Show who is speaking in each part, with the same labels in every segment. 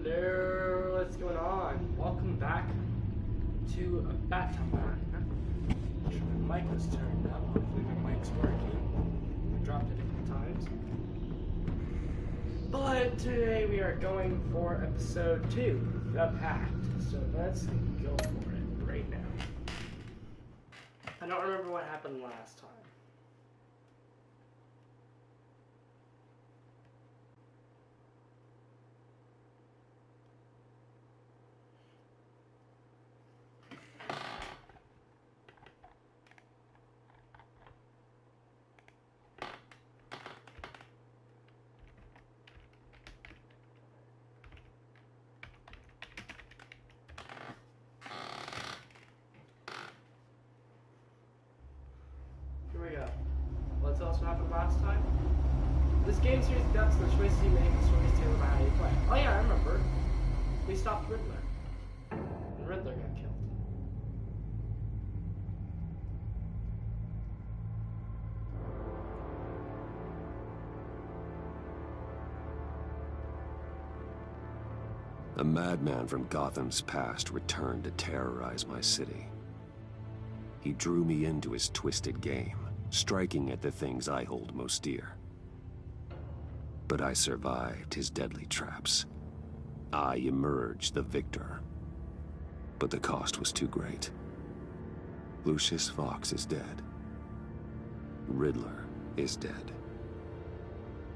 Speaker 1: Hello, what's going on? Welcome back to Batman. My mic was turned up. Hopefully my mic's working. I dropped it a couple times. But today we are going for episode 2, the PACT. So let's go for it right now. I don't remember what happened last time. Here we go. What's else happened last time? This game series adapts the choices you make, the stories tailored by how you play. Oh yeah, I remember. We stopped Riddler. And Riddler got killed.
Speaker 2: A madman from Gotham's past returned to terrorize my city. He drew me into his twisted game, striking at the things I hold most dear. But I survived his deadly traps. I emerged the victor. But the cost was too great. Lucius Fox is dead. Riddler is dead.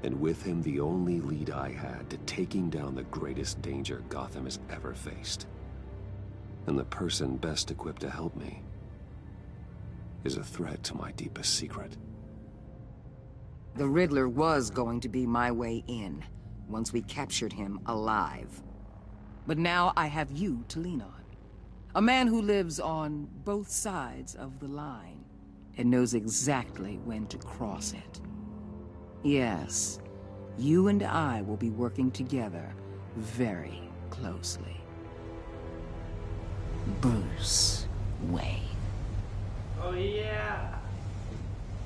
Speaker 2: And with him the only lead I had to taking down the greatest danger Gotham has ever faced. And the person best equipped to help me is a threat to my deepest secret.
Speaker 3: The Riddler was going to be my way in, once we captured him alive. But now I have you to lean on. A man who lives on both sides of the line, and knows exactly when to cross it. Yes, you and I will be working together very closely. Bruce Wayne.
Speaker 1: Oh yeah.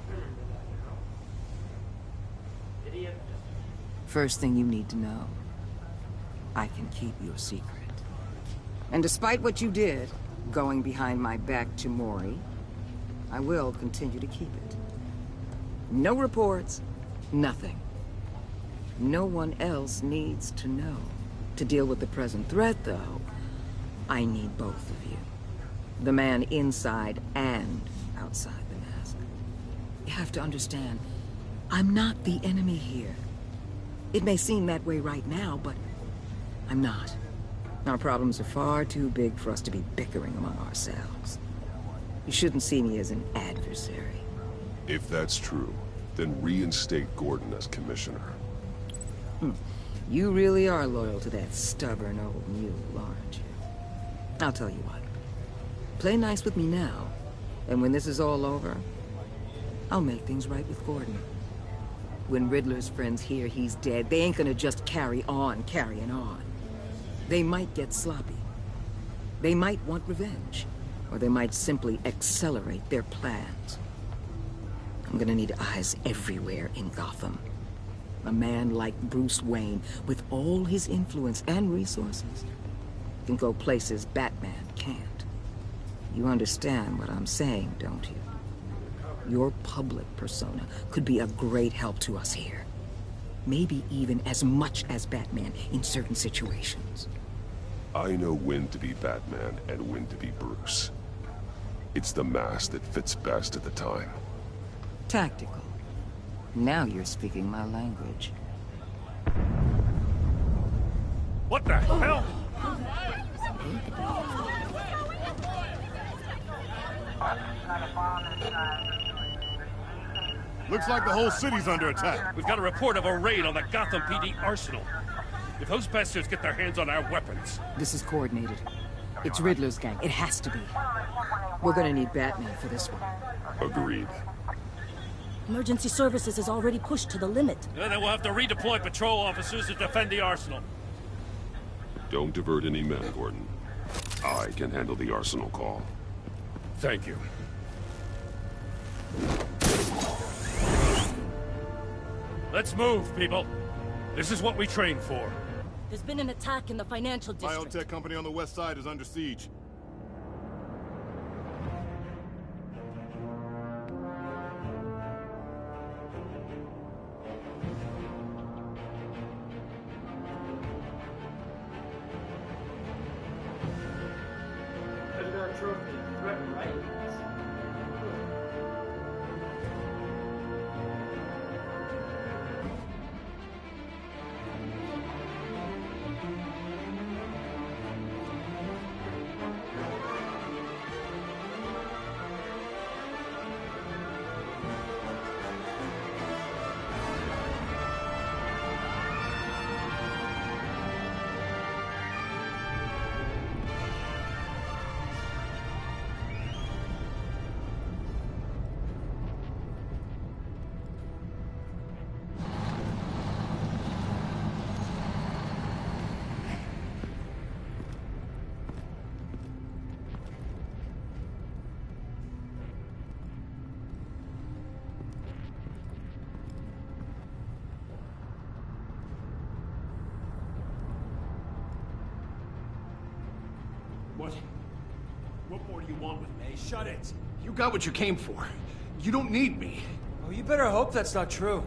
Speaker 1: I remember that now. Lady of Dublin.
Speaker 3: First thing you need to know, I can keep your secret. And despite what you did, going behind my back to Mori, I will continue to keep it. No reports, nothing. No one else needs to know. To deal with the present threat, though, I need both of you. The man inside and outside the mask. You have to understand, I'm not the enemy here. It may seem that way right now, but I'm not. Our problems are far too big for us to be bickering among ourselves. You shouldn't see me as an adversary.
Speaker 2: If that's true, then reinstate Gordon as commissioner.
Speaker 3: You really are loyal to that stubborn old mule, aren't you? I'll tell you what. Play nice with me now, and when this is all over, I'll make things right with Gordon. When Riddler's friends hear he's dead, they ain't gonna just carry on carrying on. They might get sloppy. They might want revenge, or they might simply accelerate their plans. I'm gonna need eyes everywhere in Gotham. A man like Bruce Wayne, with all his influence and resources, can go places Batman can't. You understand what I'm saying, don't you? Your public persona could be a great help to us here. Maybe even as much as Batman in certain situations.
Speaker 2: I know when to be Batman and when to be Bruce. It's the mask that fits best at the time.
Speaker 3: Tactical. Now you're speaking my language.
Speaker 4: What the hell?
Speaker 5: Looks like the whole city's under attack.
Speaker 4: We've got a report of a raid on the Gotham PD Arsenal. If those bastards get their hands on our weapons...
Speaker 3: This is coordinated. It's Riddler's gang. It has to be. We're gonna need Batman for this one.
Speaker 2: Agreed.
Speaker 6: Emergency services is already pushed to the limit.
Speaker 4: Then we'll have to redeploy patrol officers to defend the Arsenal.
Speaker 2: Don't divert any men, Gordon. I can handle the Arsenal call.
Speaker 4: Thank you. Let's move, people. This is what we trained for.
Speaker 6: There's been an attack in the financial district.
Speaker 5: Biotech company on the west side is under siege.
Speaker 1: Legendary trophy. Threatened, right?
Speaker 7: What more do you want with me? Shut it!
Speaker 8: You got what you came for. You don't need me.
Speaker 9: Oh, you better hope that's not true.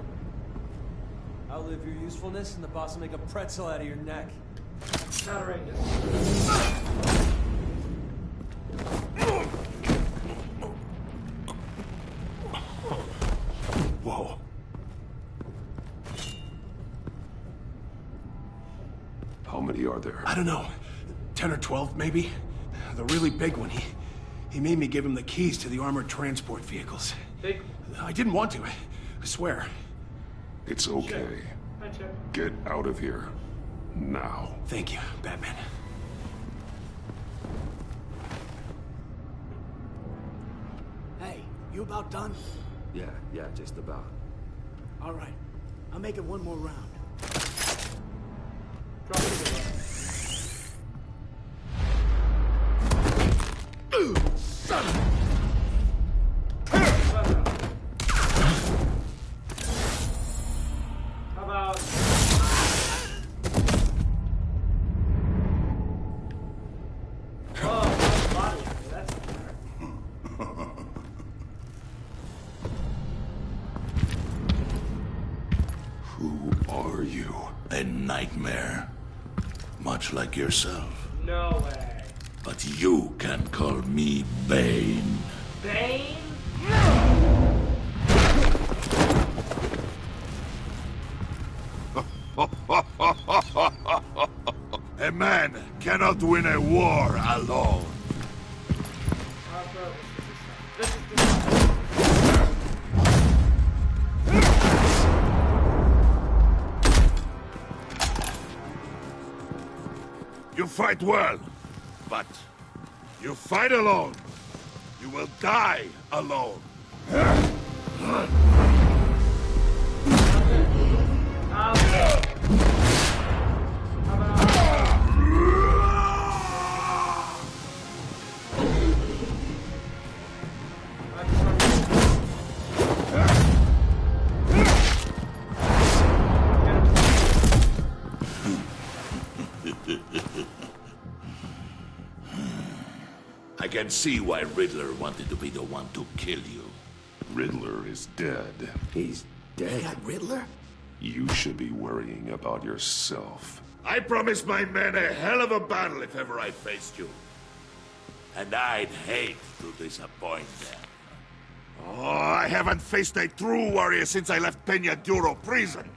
Speaker 9: Outlive your usefulness and the boss will make a pretzel out of your neck.
Speaker 1: Outrageous.
Speaker 8: Whoa.
Speaker 2: How many are there?
Speaker 8: I don't know. 10 or 12, maybe? The really big one, he made me give him the keys to the armored transport vehicles.
Speaker 1: Big.
Speaker 8: I didn't want to, I swear.
Speaker 2: It's okay.
Speaker 1: Hi, Chip.
Speaker 2: Get out of here. Now.
Speaker 8: Thank you, Batman.
Speaker 7: Hey, you about done?
Speaker 2: Yeah, just about.
Speaker 7: All right. I'll make it one more round.
Speaker 1: Probably the way.
Speaker 8: Son of
Speaker 1: How about... Oh, body armor. That's not fair.
Speaker 2: Who are you?
Speaker 10: A nightmare. Much like yourself.
Speaker 1: No way.
Speaker 10: But you can call me Bane.
Speaker 1: Bane?
Speaker 10: A man cannot win a war alone.
Speaker 1: This is
Speaker 10: You fight well, but you fight alone. You will die alone. I can see why Riddler wanted to be the one to kill you.
Speaker 2: Riddler is dead.
Speaker 8: He's dead.
Speaker 7: That Riddler?
Speaker 2: You should be worrying about yourself.
Speaker 10: I promised my men a hell of a battle if ever I faced you. And I'd hate to disappoint them. Oh, I haven't faced a true warrior since I left Peña Duro prison.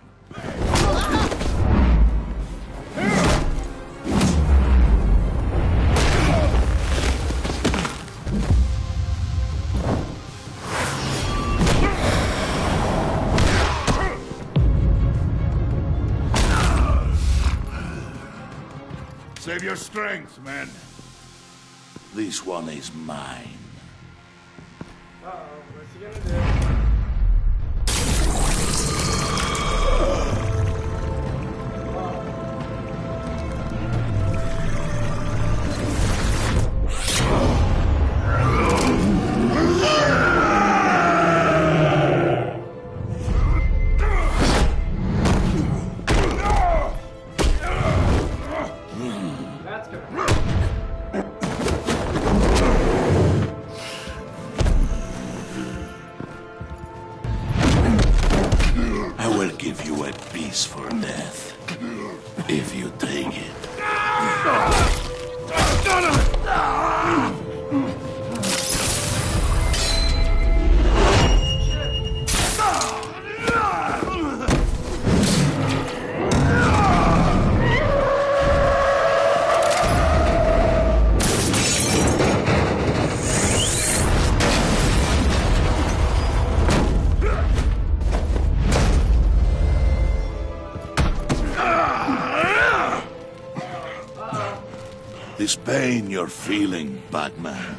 Speaker 10: Save your strength, man. This one is mine.
Speaker 1: Uh-oh, what's he gonna do?
Speaker 10: kiss for death. If you take it. This pain you're feeling, Batman.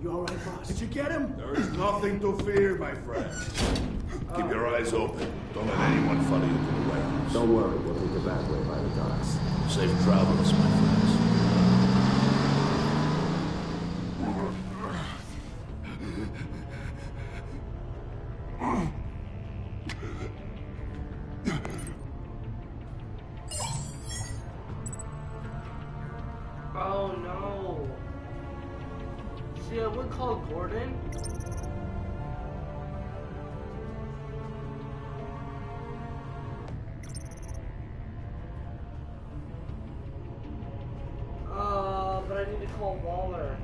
Speaker 7: You all right, boss? Did you get him?
Speaker 10: There is nothing to fear, my friend. Keep your eyes open. Don't let anyone follow you to the warehouse.
Speaker 2: Don't worry, we'll take the back way by the docks.
Speaker 10: Safe travels, my friends.
Speaker 1: Oh no. See, I would call Gordon. But I need to call Waller.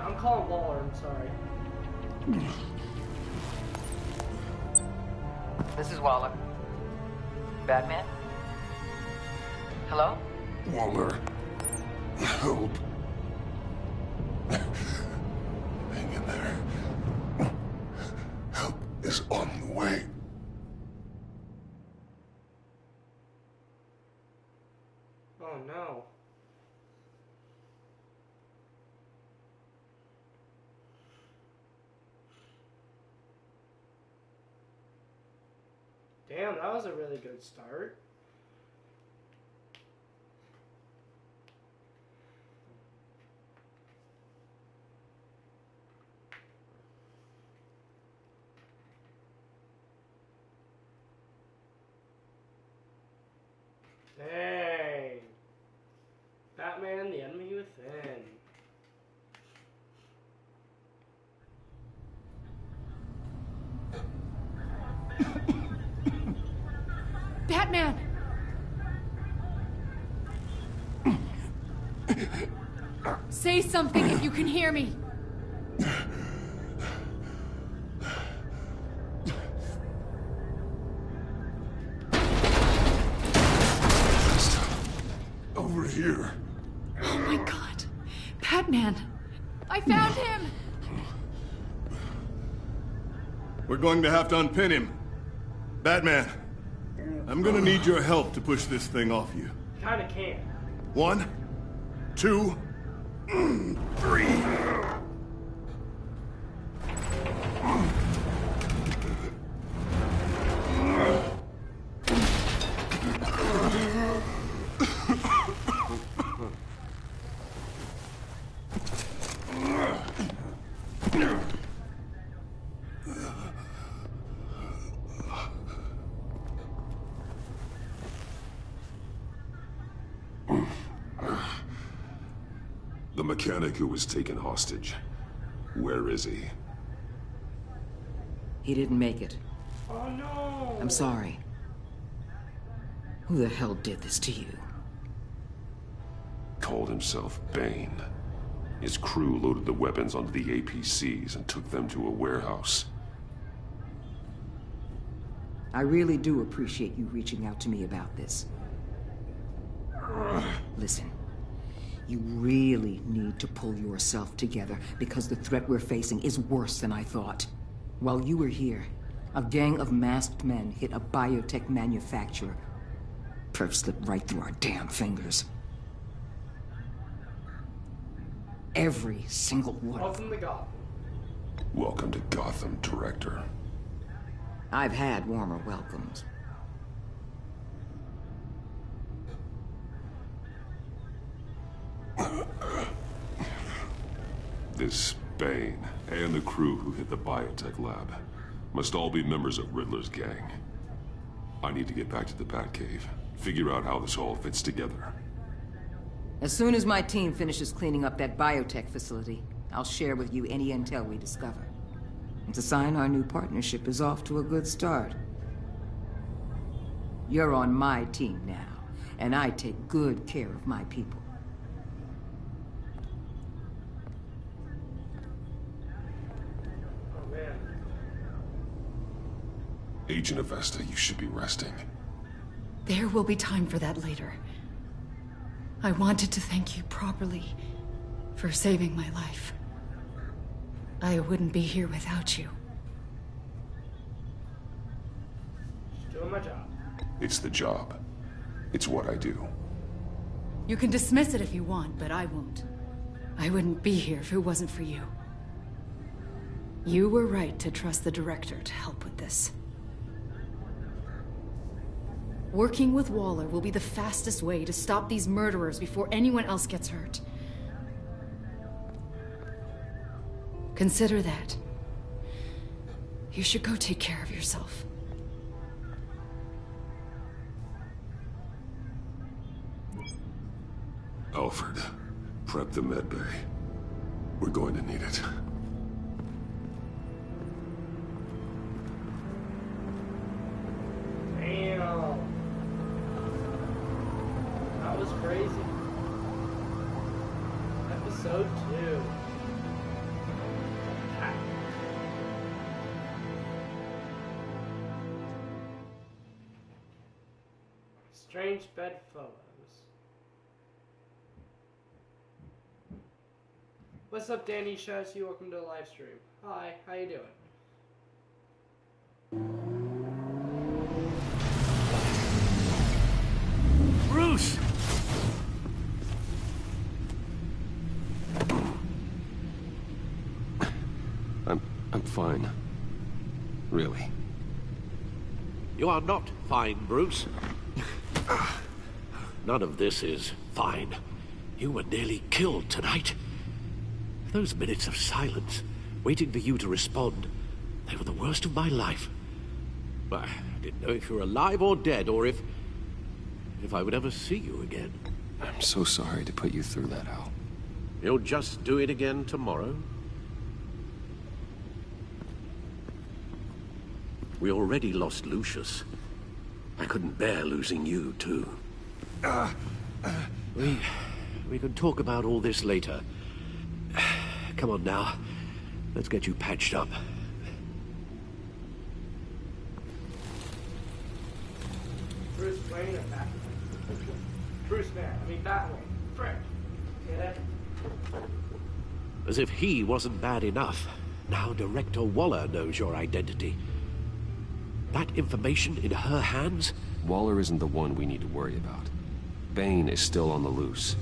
Speaker 1: I'm calling Waller, I'm sorry.
Speaker 3: This is Waller. Batman? Hello?
Speaker 2: Waller, help. Hang in there. Help is on the way.
Speaker 1: Oh no. Damn, that was a really good start. Dang. Batman, the enemy within.
Speaker 11: Batman! Say something if you can hear me.
Speaker 2: Over here.
Speaker 11: Oh my God. Batman! I found him!
Speaker 5: We're going to have to unpin him. Batman, I'm gonna need your help to push this thing off you.
Speaker 1: Kinda can't.
Speaker 5: 1, 2, 3.
Speaker 2: The mechanic who was taken hostage. Where is he?
Speaker 3: He didn't make it.
Speaker 1: Oh no!
Speaker 3: I'm sorry. Who the hell did this to you?
Speaker 2: Called himself Bane. His crew loaded the weapons onto the APCs and took them to a warehouse.
Speaker 3: I really do appreciate you reaching out to me about this. Listen, you really need to pull yourself together because the threat we're facing is worse than I thought. While you were here, A gang of masked men hit a biotech manufacturer. Perf slipped right through our damn fingers. Every single one.
Speaker 1: Welcome to Gotham.
Speaker 2: Welcome to Gotham, Director.
Speaker 3: I've had warmer welcomes.
Speaker 2: This Bane and the crew who hit the biotech lab must all be members of Riddler's gang. I need to get back to the Batcave, figure out how this all fits together.
Speaker 3: As soon as my team finishes cleaning up that biotech facility, I'll share with you any intel we discover. It's a sign our new partnership is off to a good start. You're on my team now, and I take good care of my people.
Speaker 1: Oh, man.
Speaker 2: Agent Avesta, you should be resting.
Speaker 11: There will be time for that later. I wanted to thank you properly for saving my life. I wouldn't be here without you.
Speaker 1: Just doing my job.
Speaker 2: It's the job. It's what I do.
Speaker 11: You can dismiss it if you want, but I won't. I wouldn't be here if it wasn't for you. You were right to trust the director to help with this. Working with Waller will be the fastest way to stop these murderers before anyone else gets hurt. Consider that. You should go take care of yourself.
Speaker 2: Alfred, prep the med bay. We're going to need it.
Speaker 1: Damn. That was crazy. Episode 2. PACT. Strange bedfellows. What's up, Danny Shazzy? Welcome to the live stream. Hi, how you doing?
Speaker 4: Bruce!
Speaker 2: I'm fine. Really.
Speaker 12: You are not fine, Bruce. None of this is fine. You were nearly killed tonight. Those minutes of silence, waiting for you to respond, they were the worst of my life. I didn't know if you were alive or dead, or if I would ever see you again.
Speaker 2: I'm so sorry to put you through that, Al.
Speaker 12: You'll just do it again tomorrow? We already lost Lucius. I couldn't bear losing you, too. We can talk about all this later. Come on now. Let's get you patched up.
Speaker 1: Bruce Wayne or Batman? Bruce Man, I mean Batman. Frick. Get it?
Speaker 12: As if he wasn't bad enough. Now Director Waller knows your identity. That information in her hands?
Speaker 2: Waller isn't the one we need to worry about. Bane is still on the loose,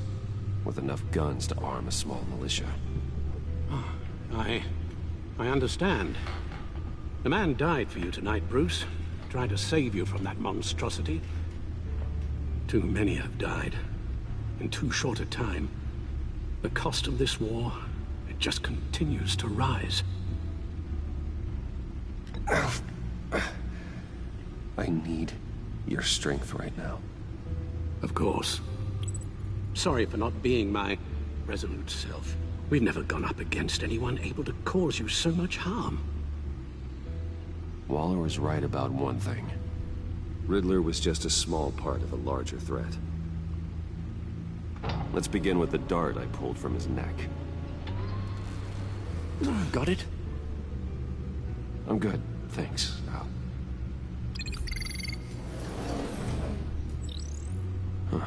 Speaker 2: with enough guns to arm a small militia.
Speaker 8: I understand. The man died for you tonight, Bruce. Trying to save you from that monstrosity. Too many have died. In too short a time. The cost of this war, it just continues to rise.
Speaker 2: I need your strength right now.
Speaker 8: Of course. Sorry for not being my resolute self. We've never gone up against anyone able to cause you so much harm.
Speaker 2: Waller was right about one thing. Riddler was just a small part of a larger threat. Let's begin with the dart I pulled from his neck.
Speaker 12: Got it?
Speaker 2: I'm good, thanks, Al. Huh.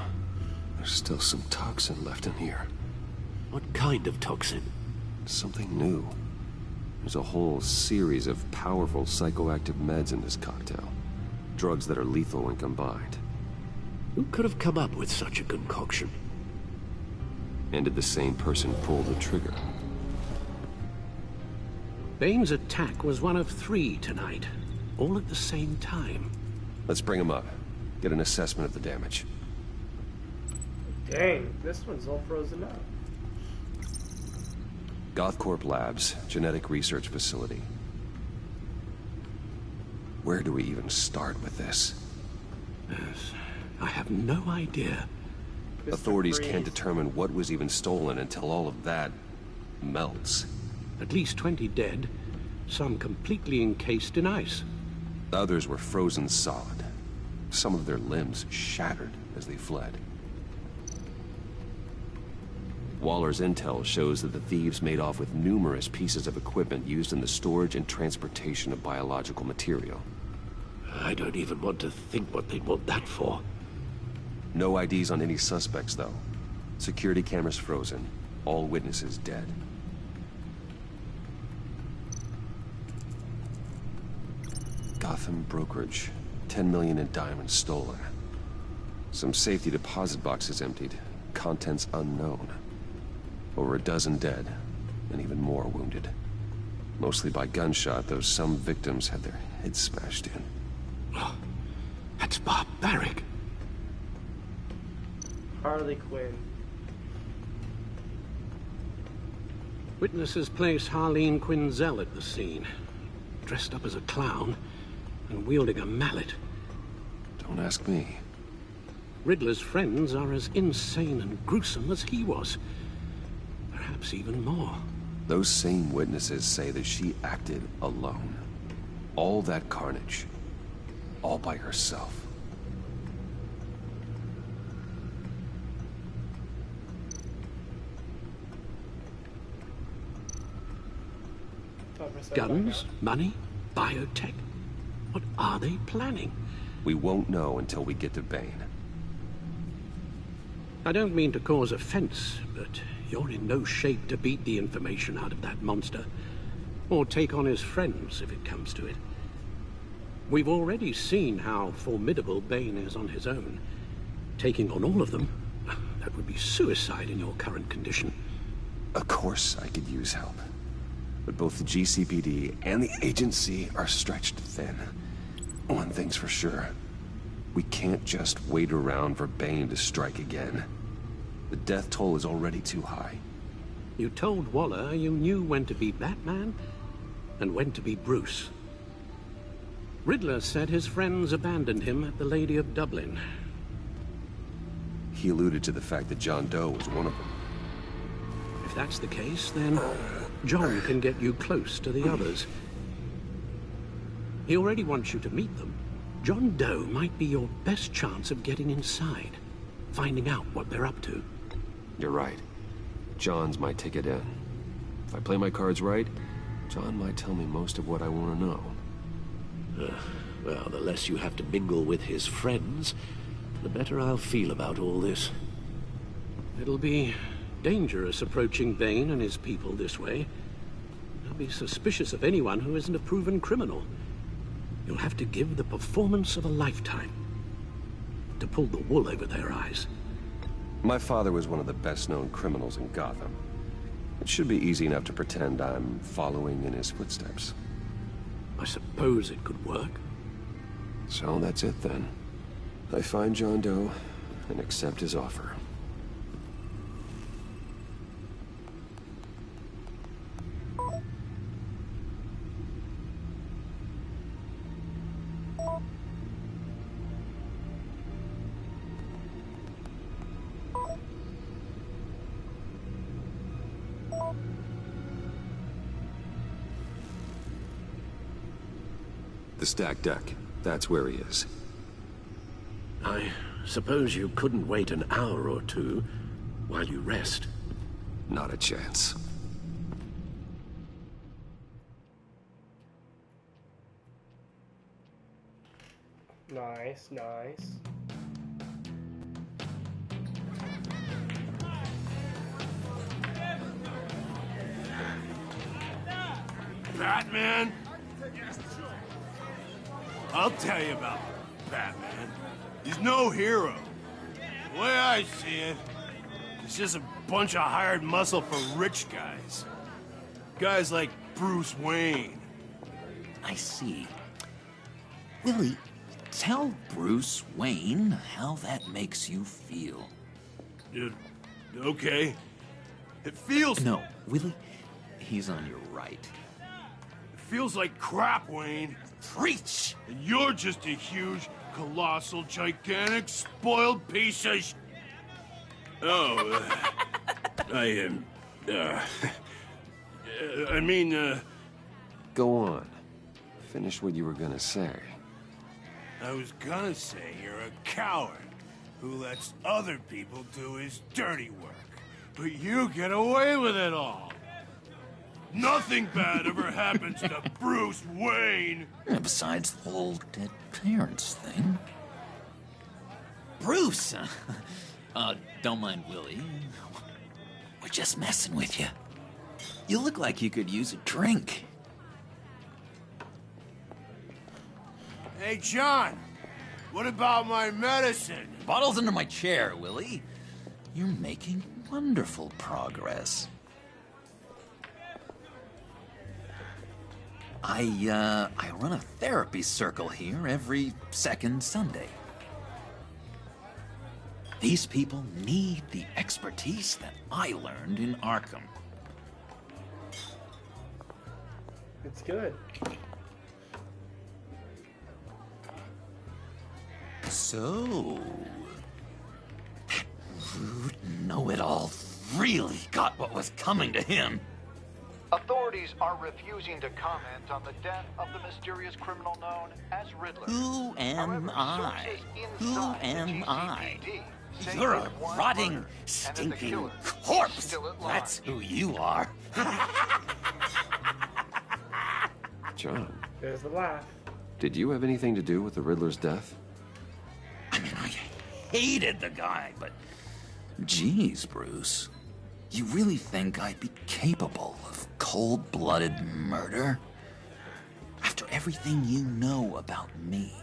Speaker 2: There's still some toxin left in here.
Speaker 12: What kind of toxin?
Speaker 2: Something new. There's a whole series of powerful psychoactive meds in this cocktail. Drugs that are lethal when combined.
Speaker 12: Who could have come up with such a concoction?
Speaker 2: And did the same person pull the trigger?
Speaker 8: Bane's attack was one of 3 tonight, all at the same time.
Speaker 2: Let's bring him up. Get an assessment of the damage.
Speaker 1: Dang, this one's all frozen up.
Speaker 2: Gothcorp Labs, genetic research facility. Where do we even start with this?
Speaker 8: Yes, I have no idea.
Speaker 2: Authorities can't determine what was even stolen until all of that melts.
Speaker 8: At least 20 dead, some completely encased in ice.
Speaker 2: Others were frozen solid. Some of their limbs shattered as they fled. Waller's intel shows that the thieves made off with numerous pieces of equipment used in the storage and transportation of biological material.
Speaker 12: I don't even want to think what they'd want that for.
Speaker 2: No IDs on any suspects, though. Security cameras frozen. All witnesses dead. Gotham brokerage. 10 million in diamonds stolen. Some safety deposit boxes emptied. Contents unknown. Over a dozen dead, and even more wounded. Mostly by gunshot, though some victims had their heads smashed in.
Speaker 12: Oh, that's barbaric.
Speaker 1: Harley Quinn.
Speaker 8: Witnesses place Harleen Quinzel at the scene, dressed up as a clown and wielding a mallet.
Speaker 2: Don't ask me.
Speaker 8: Riddler's friends are as insane and gruesome as he was. Perhaps even more.
Speaker 2: Those same witnesses say that she acted alone. All that carnage. All by herself.
Speaker 8: Guns, money, biotech. What are they planning?
Speaker 2: We won't know until we get to Bane.
Speaker 8: I don't mean to cause offense, but you're in no shape to beat the information out of that monster. Or take on his friends, if it comes to it. We've already seen how formidable Bane is on his own. Taking on all of them, that would be suicide in your current condition.
Speaker 2: Of course I could use help. But both the GCPD and the agency are stretched thin. One thing's for sure. We can't just wait around for Bane to strike again. The death toll is already too high.
Speaker 8: You told Waller you knew when to be Batman and when to be Bruce. Riddler said his friends abandoned him at the Lady of Dublin.
Speaker 2: He alluded to the fact that John Doe was one of them.
Speaker 8: If that's the case, then John can get you close to the others. He already wants you to meet them. John Doe might be your best chance of getting inside, finding out what they're up to.
Speaker 2: You're right. John's my ticket in. If I play my cards right, John might tell me most of what I want to know.
Speaker 12: Well, the less you have to mingle with his friends, the better I'll feel about all this.
Speaker 8: It'll be dangerous approaching Bane and his people this way. They'll be suspicious of anyone who isn't a proven criminal. You'll have to give the performance of a lifetime to pull the wool over their eyes.
Speaker 2: My father was one of the best-known criminals in Gotham. It should be easy enough to pretend I'm following in his footsteps.
Speaker 8: I suppose it could work.
Speaker 2: So that's it then. I find John Doe and accept his offer. The stacked deck. That's where he is.
Speaker 12: I suppose you couldn't wait an hour or two while you rest?
Speaker 2: Not a chance.
Speaker 1: Nice, nice.
Speaker 5: Batman? I'll tell you about Batman. He's no hero. The way I see it, he's just a bunch of hired muscle for rich guys. Guys like Bruce Wayne.
Speaker 13: I see. Willie, tell Bruce Wayne how that makes you feel.
Speaker 5: Okay. It feels...
Speaker 13: No, Willie, he's on your right.
Speaker 5: It feels like crap, Wayne.
Speaker 13: Preach!
Speaker 5: And you're just a huge, colossal, gigantic, spoiled piece of Oh, I am... I mean,
Speaker 2: Go on. Finish what you were gonna say.
Speaker 5: I was gonna say you're a coward who lets other people do his dirty work. But you get away with it all. Nothing bad ever happens to Bruce Wayne.
Speaker 13: Besides the whole dead parents thing. Bruce! Don't mind Willie. We're just messing with you. You look like you could use a drink.
Speaker 5: Hey, John. What about my medicine?
Speaker 13: Bottle's under my chair, Willie. You're making wonderful progress. I run a therapy circle here every second Sunday. These people need the expertise that I learned in Arkham.
Speaker 1: It's good.
Speaker 13: So... that rude know-it-all really got what was coming to him.
Speaker 14: Authorities are refusing to comment on the death of the mysterious criminal known as Riddler.
Speaker 13: Who am I? Who am I?
Speaker 14: say
Speaker 13: You're a
Speaker 14: that one
Speaker 13: rotting,
Speaker 14: murder,
Speaker 13: stinking corpse.
Speaker 14: still at large.
Speaker 13: That's who you are.
Speaker 2: John,
Speaker 1: There's the laugh.
Speaker 2: did you have anything to do with the Riddler's death?
Speaker 13: I mean, I hated the guy, but... Geez, Bruce. You really think I'd be capable of cold-blooded murder? After everything you know about me,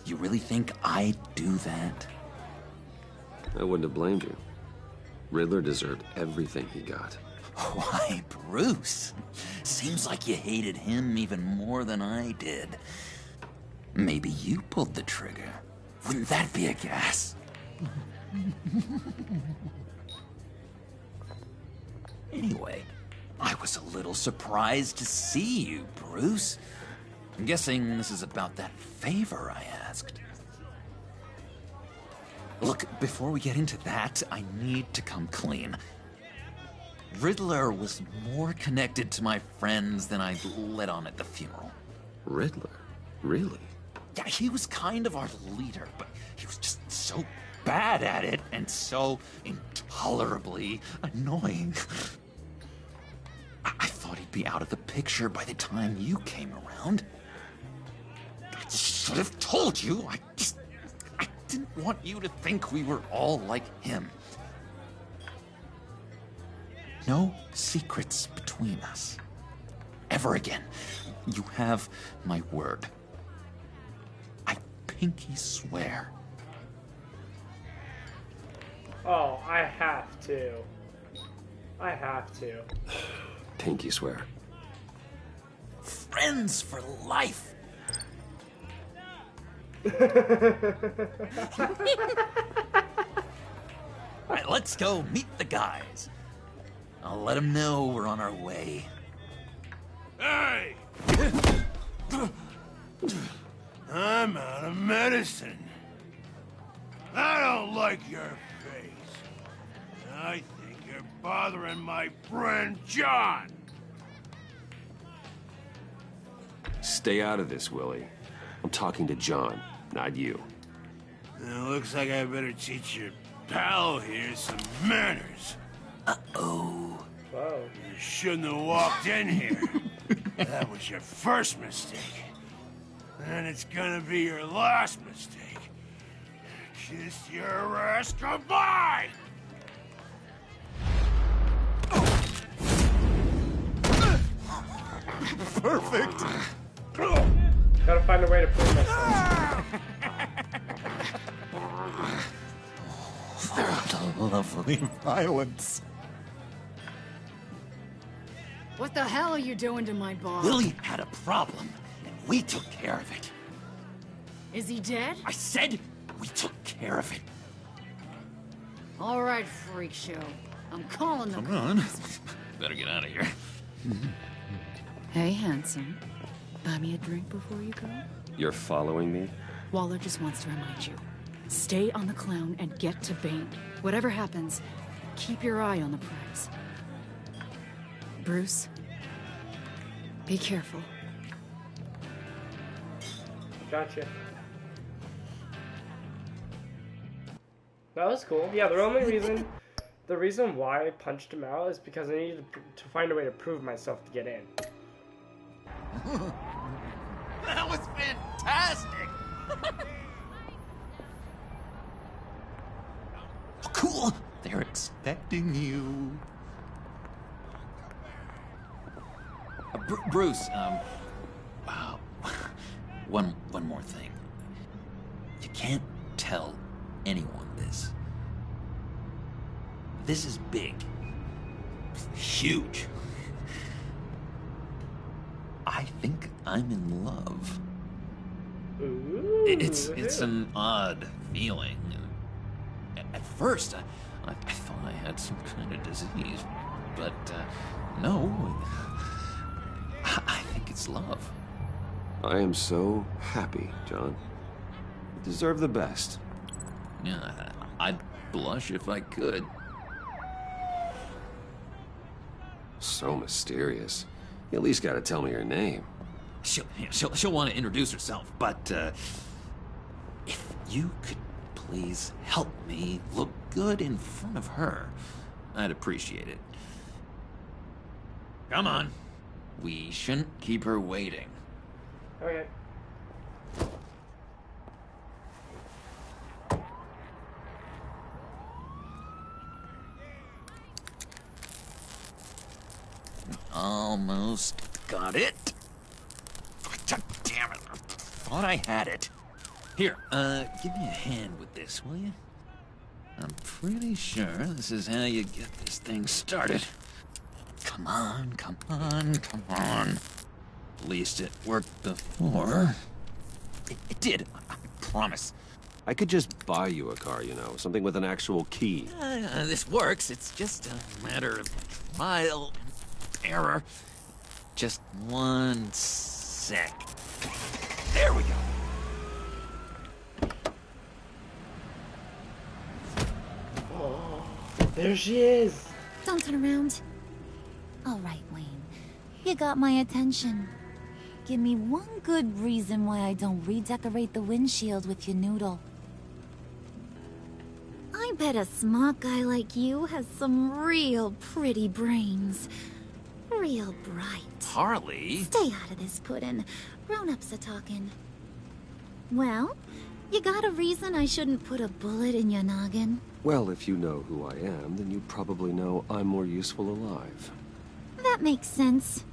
Speaker 13: you really think I'd do that?
Speaker 2: I wouldn't have blamed you. Riddler deserved everything he got.
Speaker 13: Why, Bruce? Seems like you hated him even more than I did. Maybe you pulled the trigger. Wouldn't that be a gas? Anyway, I was a little surprised to see you, Bruce. I'm guessing this is about that favor I asked. Look, before we get into that, I need to come clean. Riddler was more connected to my friends than I'd let on at the funeral.
Speaker 2: Riddler? Really?
Speaker 13: Yeah, he was kind of our leader, but he was just so bad at it and so intolerably annoying. I thought he'd be out of the picture by the time you came around. I should have told you. I didn't want you to think we were all like him. No secrets between us. Ever again. You have my word. I pinky swear.
Speaker 1: Oh, I have to. I have to.
Speaker 2: Pinky swear.
Speaker 13: Friends for life. All right, let's go meet the guys. I'll let them know we're on our way.
Speaker 5: Hey! I'm out of medicine. I don't like your face. I think you're bothering my friend John.
Speaker 2: Stay out of this, Willie. I'm talking to John, not you.
Speaker 5: It looks like I better teach your pal here some manners.
Speaker 13: Uh-oh.
Speaker 1: Whoa.
Speaker 5: You shouldn't have walked in here. That was your first mistake. And it's gonna be your last mistake. Kiss your ass goodbye!
Speaker 10: perfect.
Speaker 1: Gotta find a way to prove myself.
Speaker 13: The lovely violence.
Speaker 11: What the hell are you doing to my bar?
Speaker 13: Willie had a problem, and we took care of it.
Speaker 11: Is he dead?
Speaker 13: I said we took care of it.
Speaker 11: All right, freak show. I'm calling the
Speaker 13: Come on. Better get out of here.
Speaker 11: Hey, handsome. Buy me a drink before you go?
Speaker 2: You're following me?
Speaker 11: Waller just wants to remind you. Stay on the clown and get to Bane. Whatever happens, keep your eye on the prize. Bruce, be careful.
Speaker 1: Gotcha. That was cool. Yeah, the reason why I punched him out is because I needed to find a way to prove myself to get in.
Speaker 13: That was fantastic! Oh, cool! They're expecting you. Bruce, wow. One more thing. You can't tell anyone this. This is big. Huge. I think I'm in love.
Speaker 1: Ooh,
Speaker 13: It's an odd feeling. At first, I thought I had some kind of disease, but no. I think it's love.
Speaker 2: I am so happy, John. You deserve the best.
Speaker 13: Yeah, I'd blush if I could.
Speaker 2: So mysterious. You at least gotta tell me her name.
Speaker 13: She'll want to introduce herself, but if you could please help me look good in front of her, I'd appreciate it. Come on. We shouldn't keep her waiting.
Speaker 1: Okay.
Speaker 13: Almost got it. Damn it. Thought I had it. Here, give me a hand with this, will you? I'm pretty sure this is how you get this thing started. Come on, come on, come on. At least it worked before. It did, I promise.
Speaker 2: I could just buy you a car, you know, something with an actual key.
Speaker 13: This works. It's just a matter of trial and error. Just one sec. There we go.
Speaker 1: Oh, there she is.
Speaker 15: Don't turn around. All right, Wayne. You got my attention. Give me one good reason why I don't redecorate the windshield with your noodle. I bet a smart guy like you has some real pretty brains. Real bright.
Speaker 13: Harley?
Speaker 15: Stay out of this, Puddin'. Grown-ups are talking. Well, you got a reason I shouldn't put a bullet in your noggin?
Speaker 2: Well, if you know who I am, then you probably know I'm more useful alive.
Speaker 15: That makes sense.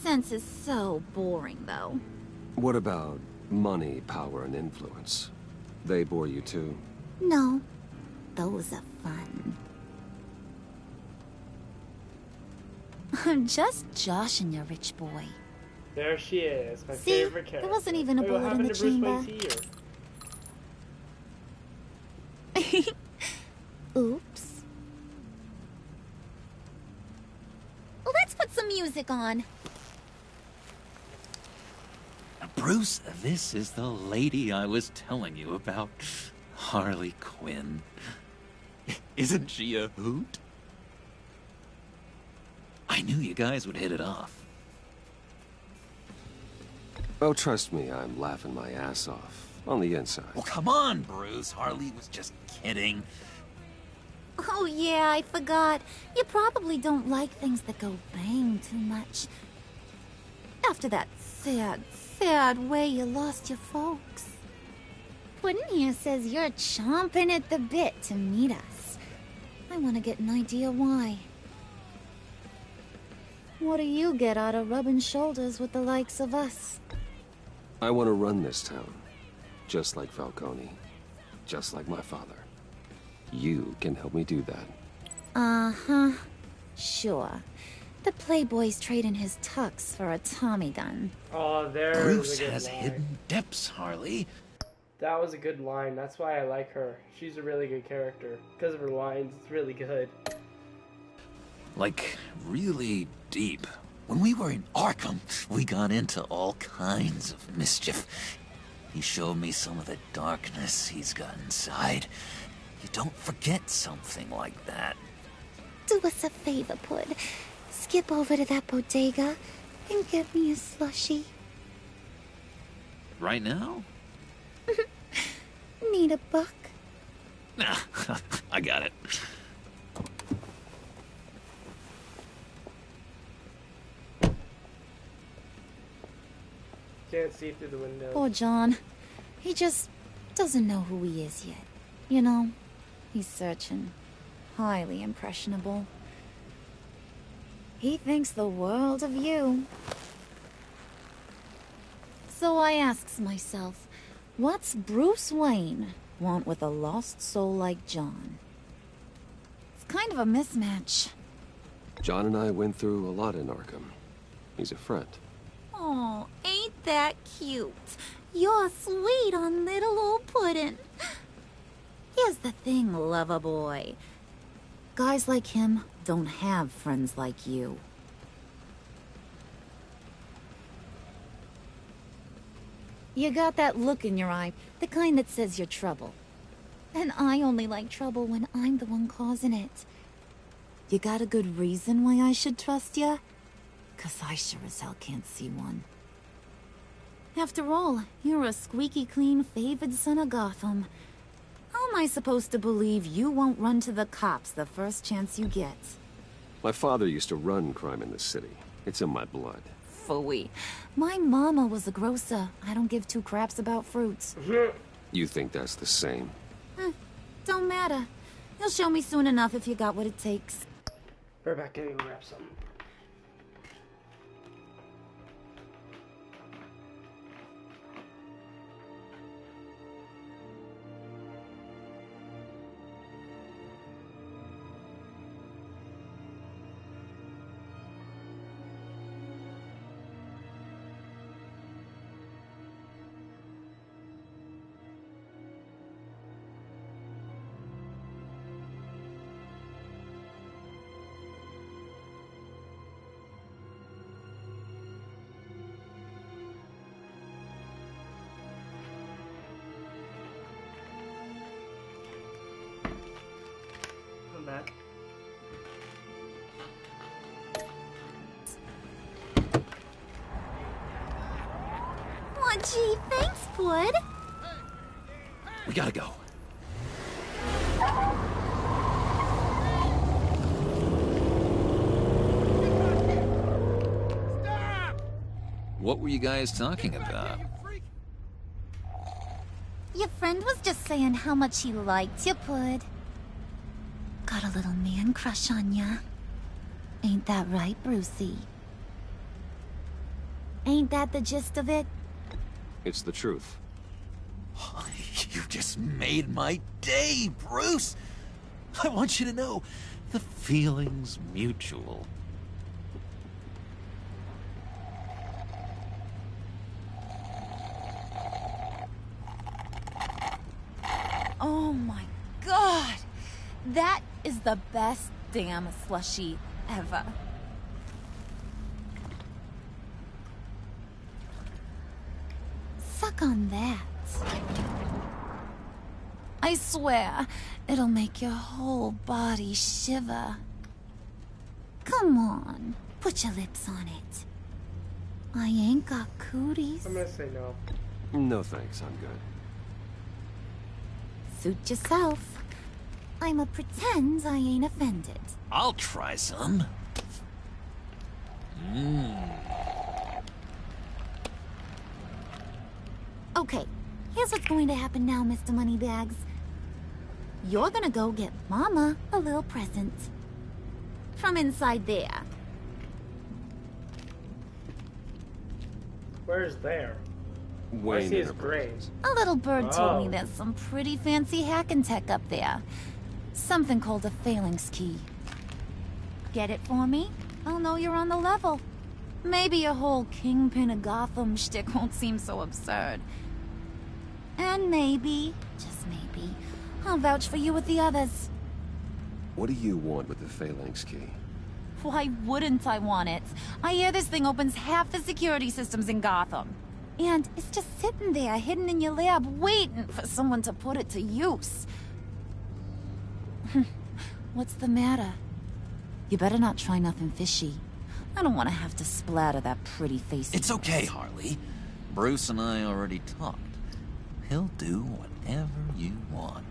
Speaker 15: Sense is so boring, though.
Speaker 2: What about money, power, and influence? They bore you too?
Speaker 15: No. Those are fun. I'm just joshing you, rich boy.
Speaker 1: There she is, my
Speaker 15: See,
Speaker 1: favorite character.
Speaker 15: there wasn't even a
Speaker 1: Wait, what
Speaker 15: bullet in
Speaker 1: happened
Speaker 15: the
Speaker 1: to Bruce
Speaker 15: chamber.
Speaker 1: Wayne's here?
Speaker 15: Oops. Well, let's put some music on.
Speaker 13: Bruce, this is the lady I was telling you about. Harley Quinn. Isn't she a hoot? I knew you guys would hit it off.
Speaker 2: Oh, trust me, I'm laughing my ass off. On the inside.
Speaker 13: Well, come on, Bruce. Harley was just kidding.
Speaker 15: Oh, yeah, I forgot. You probably don't like things that go bang too much. After that sad way you lost your folks. Puddin' here says you're chomping at the bit to meet us. I want to get an idea why. What do you get out of rubbing shoulders with the likes of us?
Speaker 2: I want to run this town. Just like Falcone. Just like my father. You can help me do that.
Speaker 15: Uh-huh. Sure. The Playboy's trading his tux for a Tommy gun.
Speaker 1: Oh, there's
Speaker 13: Bruce
Speaker 1: a good
Speaker 13: has
Speaker 1: line.
Speaker 13: hidden depths, Harley.
Speaker 1: That was a good line. That's why I like her. She's a really good character. Because of her lines, it's really good.
Speaker 13: Like, really deep. When we were in Arkham, we got into all kinds of mischief. He showed me some of the darkness he's got inside. You don't forget something like that.
Speaker 15: Do us a favor, Pud. Skip over to that bodega and get me a slushie.
Speaker 13: Right now?
Speaker 15: Need a buck?
Speaker 13: Nah, I got it.
Speaker 1: Can't see through the window.
Speaker 15: Poor John. He just doesn't know who he is yet. You know, he's searching. Highly impressionable. He thinks the world of you. So I asks myself, what's Bruce Wayne want with a lost soul like John? It's kind of a mismatch.
Speaker 2: John and I went through a lot in Arkham. He's a friend.
Speaker 15: Oh, ain't that cute? You're sweet on little old puddin'. Here's the thing, lover boy. Guys like him don't have friends like you. You got that look in your eye, the kind that says you're trouble. And I only like trouble when I'm the one causing it. You got a good reason why I should trust you? 'Cause I sure as hell can't see one. After all, you're a squeaky clean favored son of Gotham. How am I supposed to believe you won't run to the cops the first chance you get?
Speaker 2: My father used to run crime in this city. It's in my blood.
Speaker 15: Phooey. My mama was a grocer. I don't give two craps about fruits.
Speaker 2: You think that's the same?
Speaker 15: Don't matter. You'll show me soon enough if you got what it takes.
Speaker 1: We're back to grab some. Back.
Speaker 15: Aw, gee, thanks, Bud.
Speaker 13: We gotta go. What were you guys talking about?
Speaker 15: Your friend was just saying how much he liked you, Pud. Got a little man crush on ya. Ain't that right, Brucey? Ain't that the gist of it?
Speaker 2: It's the truth.
Speaker 13: You just made my day, Bruce! I want you to know, the feeling's mutual.
Speaker 15: Oh my god! That is the best damn slushie ever. Suck on that. I swear, it'll make your whole body shiver. Come on, put your lips on it. I ain't got cooties.
Speaker 1: I'm gonna say no.
Speaker 2: No thanks, I'm good.
Speaker 15: Suit yourself. I'ma pretend I ain't offended.
Speaker 13: I'll try some.
Speaker 15: Okay, here's what's going to happen now, Mr. Moneybags. You're gonna go get Mama a little present. From inside there.
Speaker 1: Where's there?
Speaker 2: Wayne
Speaker 1: I see his
Speaker 2: Enterprises.
Speaker 1: grave.
Speaker 15: A little bird told me
Speaker 1: Oh.
Speaker 15: there's some pretty fancy hacking tech up there. Something called a phalanx key. Get it for me? I'll know you're on the level. Maybe your whole Kingpin of Gotham shtick won't seem so absurd. And maybe, just maybe, I'll vouch for you with the others.
Speaker 2: What do you want with the phalanx key?
Speaker 15: Why wouldn't I want it? I hear this thing opens half the security systems in Gotham. And it's just sitting there, hidden in your lab, waiting for someone to put it to use. What's the matter? You better not try nothing fishy. I don't want to have to splatter that pretty face.
Speaker 13: It's okay, Harley. Bruce and I already talked. He'll do whatever you want.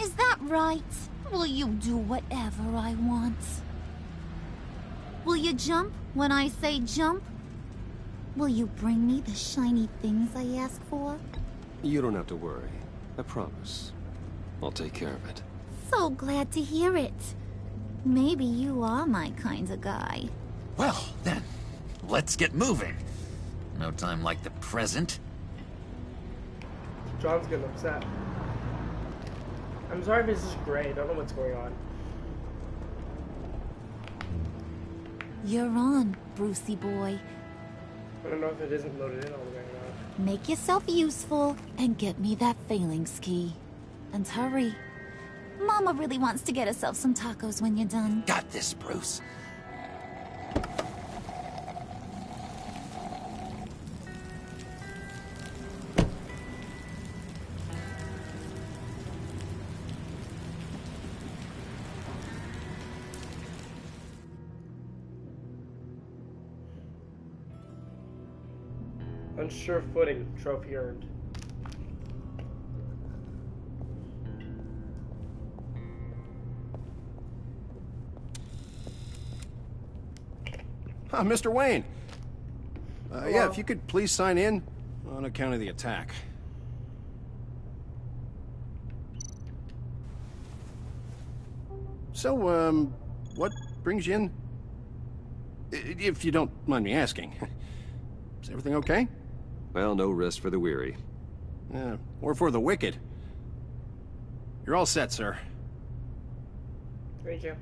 Speaker 15: Is that right? Will you do whatever I want? Will you jump when I say jump? Will you bring me the shiny things I ask for?
Speaker 2: You don't have to worry. I promise. I'll take care of it.
Speaker 15: So glad to hear it. Maybe you are my kind of guy.
Speaker 13: Well, then, let's get moving. No time like the present.
Speaker 1: John's getting upset. I'm sorry if this is gray. I don't know what's going on.
Speaker 15: You're on, Brucey boy.
Speaker 1: I don't know if it isn't loaded in all the way or not.
Speaker 15: Make yourself useful and get me that phalanx key. And hurry. Mama really wants to get herself some tacos when you're done.
Speaker 13: Got this, Bruce.
Speaker 1: Unsure footing. Trophy earned.
Speaker 16: Mr. Wayne. Yeah, if you could please sign in on account of the attack. So, what brings you in? If you don't mind me asking. Is everything okay?
Speaker 2: Well, no rest for the weary.
Speaker 16: Or for the wicked. You're all set, sir.
Speaker 1: Thank you.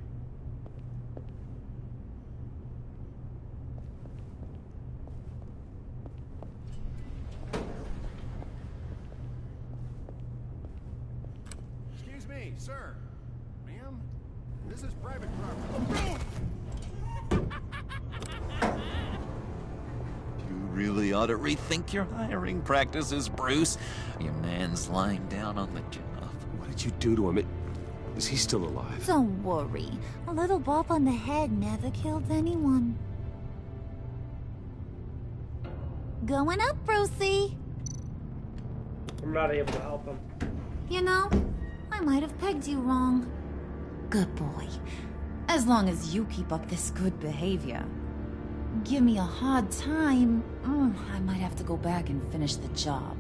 Speaker 16: Excuse me, sir. Ma'am? This is private property.
Speaker 13: You really ought to rethink your hiring practices, Bruce. Your man's lying down on the job.
Speaker 2: What did you do to him? Is he still alive?
Speaker 15: Don't worry. A little bump on the head never killed anyone. Going up, Brucey.
Speaker 1: I'm not able to help him.
Speaker 15: You know, I might have pegged you wrong. Good boy. As long as you keep up this good behavior. Give me a hard time, I might have to go back and finish the job.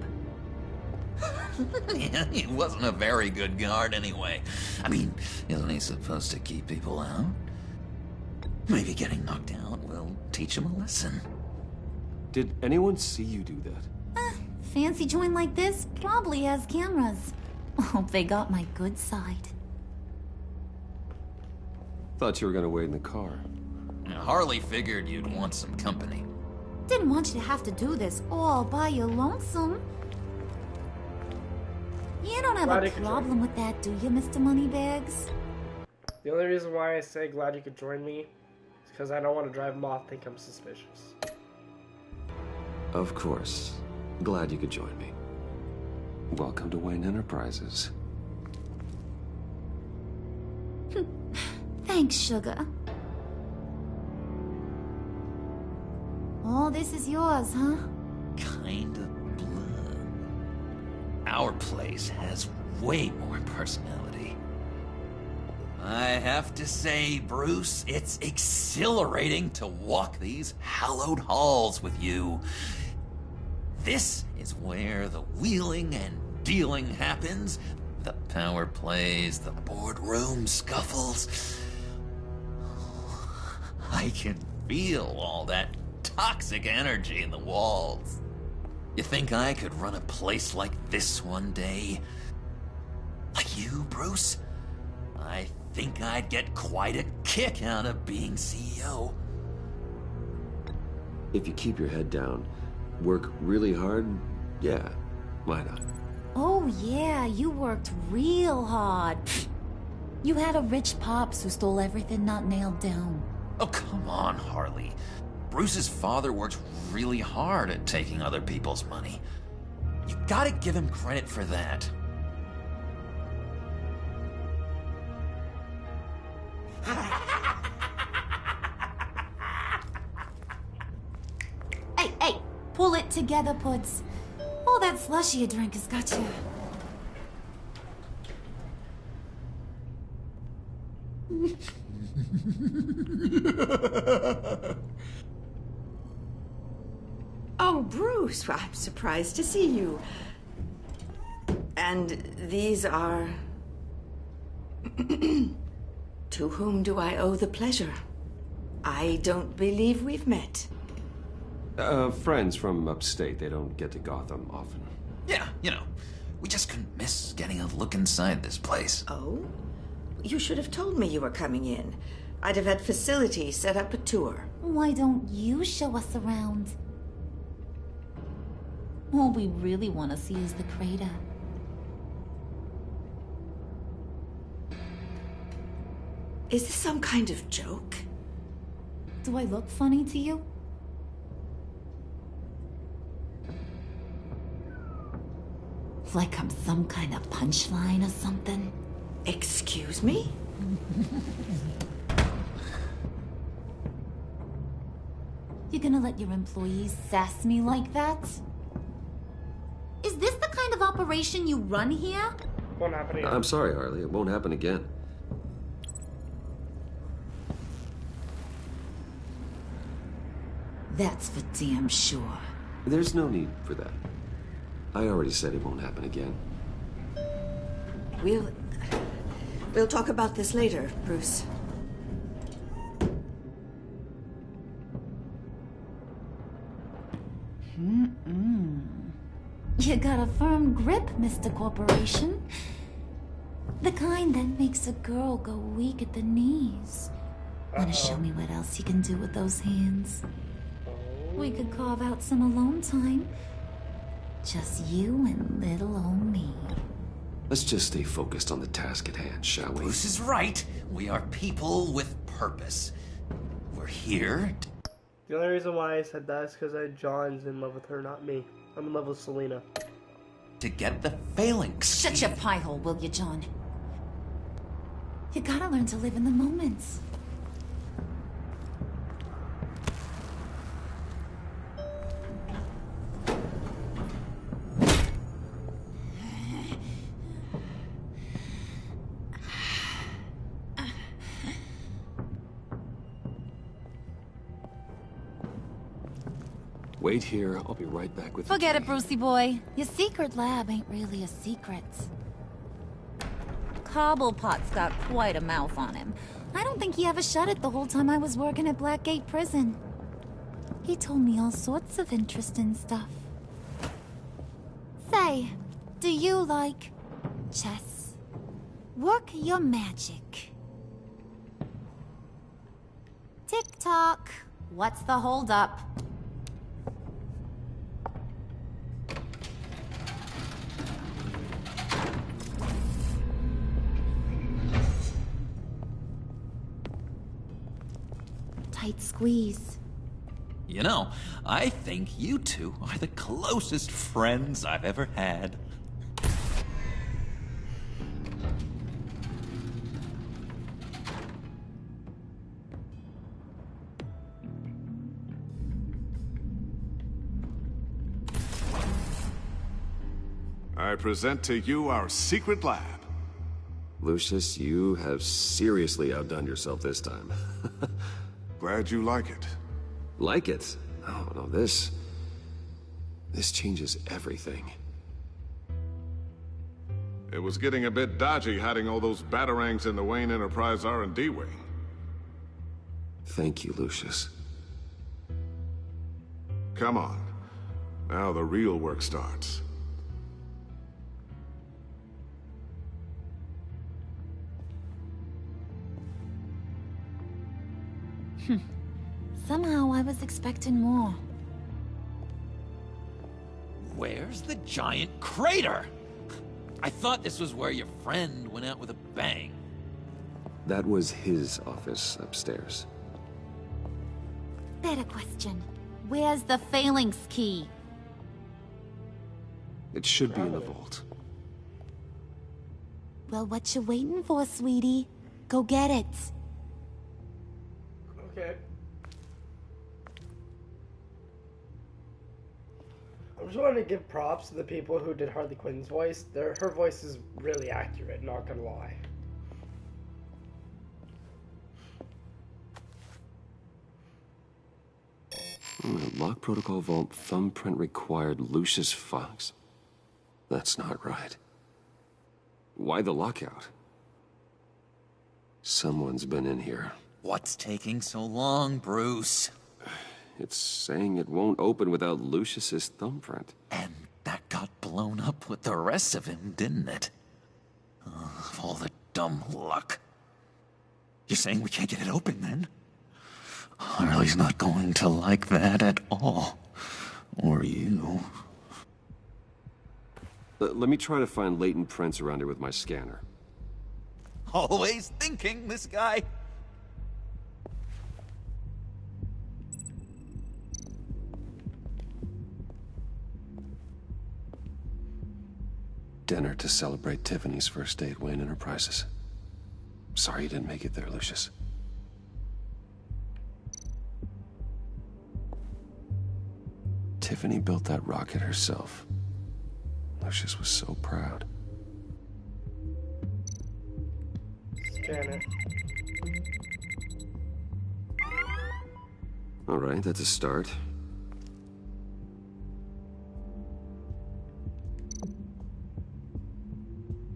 Speaker 13: Yeah, he wasn't a very good guard anyway. I mean, isn't he supposed to keep people out? Maybe getting knocked out will teach him a lesson.
Speaker 2: Did anyone see you do that?
Speaker 15: Fancy joint like this probably has cameras. Hope they got my good side.
Speaker 2: Thought you were gonna wait in the car.
Speaker 13: Harley figured you'd want some company.
Speaker 15: Didn't want you to have to do this all by your lonesome. You don't have
Speaker 1: Glad
Speaker 15: a
Speaker 1: you could
Speaker 15: problem with that, do you, Mr. Moneybags?
Speaker 1: The only reason why I say glad you could join me is because I don't want to drive him off, think I'm suspicious.
Speaker 2: Of course. Glad you could join me. Welcome to Wayne Enterprises.
Speaker 15: Thanks, sugar. All this is yours, huh?
Speaker 13: Kind of blood. Our place has way more personality. I have to say, Bruce, it's exhilarating to walk these hallowed halls with you. This is where the wheeling and dealing happens. The power plays, the boardroom scuffles. I can feel all that toxic energy in the walls. You think I could run a place like this one day? Like you, Bruce? I think I'd get quite a kick out of being CEO.
Speaker 2: If you keep your head down, work really hard, yeah, why not?
Speaker 15: Oh yeah, you worked real hard. You had a rich pops who stole everything not nailed down.
Speaker 13: Oh, come on, Harley. Bruce's father worked really hard at taking other people's money. You gotta give him credit for that.
Speaker 15: Hey, pull it together, Puds. All that slushy you drink has got you.
Speaker 17: Oh, Bruce, I'm surprised to see you. And these are... To whom do I owe the pleasure? I don't believe we've met.
Speaker 2: Friends from upstate. They don't get to Gotham often.
Speaker 13: Yeah, you know, we just couldn't miss getting a look inside this place.
Speaker 17: Oh? You should have told me you were coming in. I'd have had facilities set up a tour.
Speaker 15: Why don't you show us around? All we really want to see is the crater.
Speaker 17: Is this some kind of joke?
Speaker 15: Do I look funny to you? Like I'm some kind of punchline or something?
Speaker 17: Excuse me?
Speaker 15: You gonna let your employees sass me like that? Is this the kind of operation you run here?
Speaker 1: Won't happen again.
Speaker 2: I'm sorry, Harley. It won't happen again.
Speaker 15: That's for damn sure.
Speaker 2: There's no need for that. I already said it won't happen again.
Speaker 17: We'll talk about this later, Bruce.
Speaker 15: You got a firm grip, Mr. Corporation. The kind that makes a girl go weak at the knees. Wanna show me what else you can do with those hands? We could carve out some alone time. Just you and little old me.
Speaker 2: Let's just stay focused on the task at hand, shall we?
Speaker 13: Bruce is right. We are people with purpose. We're here.
Speaker 1: The only reason why I said that is because John's in love with her, not me. I'm in love with Selena.
Speaker 13: To get the phalanx.
Speaker 15: Shut your pie hole, will you, John? You gotta learn to live in the moments.
Speaker 2: Wait here. I'll be right back with you.
Speaker 15: Forget it, Brucey boy. Your secret lab ain't really a secret. Cobblepot's got quite a mouth on him. I don't think he ever shut it the whole time I was working at Blackgate Prison. He told me all sorts of interesting stuff. Say, do you like chess? Work your magic. Tick-tock. What's the holdup? Tight squeeze.
Speaker 13: You know, I think you two are the closest friends I've ever had.
Speaker 18: I present to you our secret lab.
Speaker 2: Lucius, you have seriously outdone yourself this time.
Speaker 18: Glad you like it.
Speaker 2: Like it? Oh, no, this changes everything.
Speaker 18: It was getting a bit dodgy hiding all those batarangs in the Wayne Enterprise R&D wing.
Speaker 2: Thank you, Lucius.
Speaker 18: Come on. Now the real work starts.
Speaker 15: Somehow I was expecting more.
Speaker 13: Where's the giant crater? I thought this was where your friend went out with a bang.
Speaker 2: That was his office upstairs.
Speaker 15: Better question. Where's the phalanx key?
Speaker 2: It should be in the vault.
Speaker 15: Well, what you waiting for, sweetie? Go get it.
Speaker 1: Okay. I just wanted to give props to the people who did Harley Quinn's voice. Her voice is really accurate, not gonna lie.
Speaker 2: Lock protocol vault thumbprint required Lucius Fox. That's not right. Why the lockout? Someone's been in here.
Speaker 13: What's taking so long, Bruce?
Speaker 2: It's saying it won't open without Lucius's thumbprint.
Speaker 13: And that got blown up with the rest of him, didn't it? All the dumb luck. You're saying we can't get it open, then? Harley's not going to like that at all. Or you.
Speaker 2: Let me try to find latent prints around here with my scanner.
Speaker 13: Always thinking, this guy.
Speaker 2: Dinner to celebrate Tiffany's first date, Wayne Enterprises. Sorry you didn't make it there, Lucius. Tiffany built that rocket herself. Lucius was so proud.
Speaker 1: Scan it.
Speaker 2: All right, that's a start.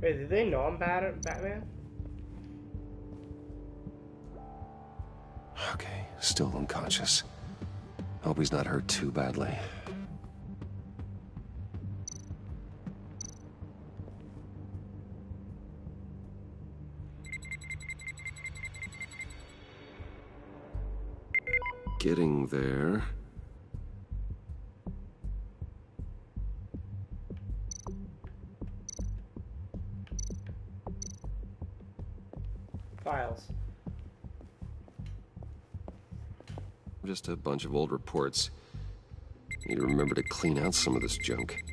Speaker 1: Wait, did they know I'm Batman?
Speaker 2: Okay, still unconscious. Hope he's not hurt too badly. Getting there.
Speaker 1: Files.
Speaker 2: Just a bunch of old reports. Need to remember to clean out some of this junk.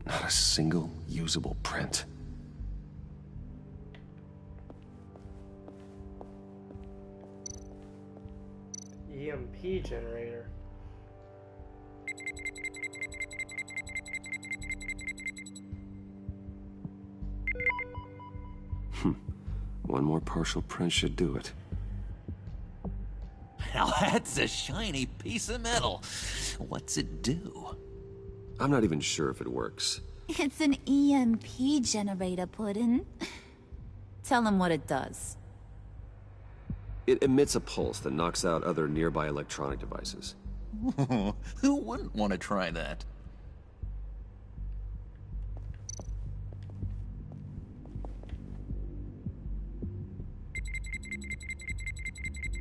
Speaker 2: Not a single usable print.
Speaker 1: EMP generator.
Speaker 2: One more partial print should do it.
Speaker 13: Now that's a shiny piece of metal. What's it do?
Speaker 2: I'm not even sure if it works.
Speaker 15: It's an EMP generator, Puddin'. Tell him what it does.
Speaker 2: It emits a pulse that knocks out other nearby electronic devices.
Speaker 13: Who wouldn't want to try that?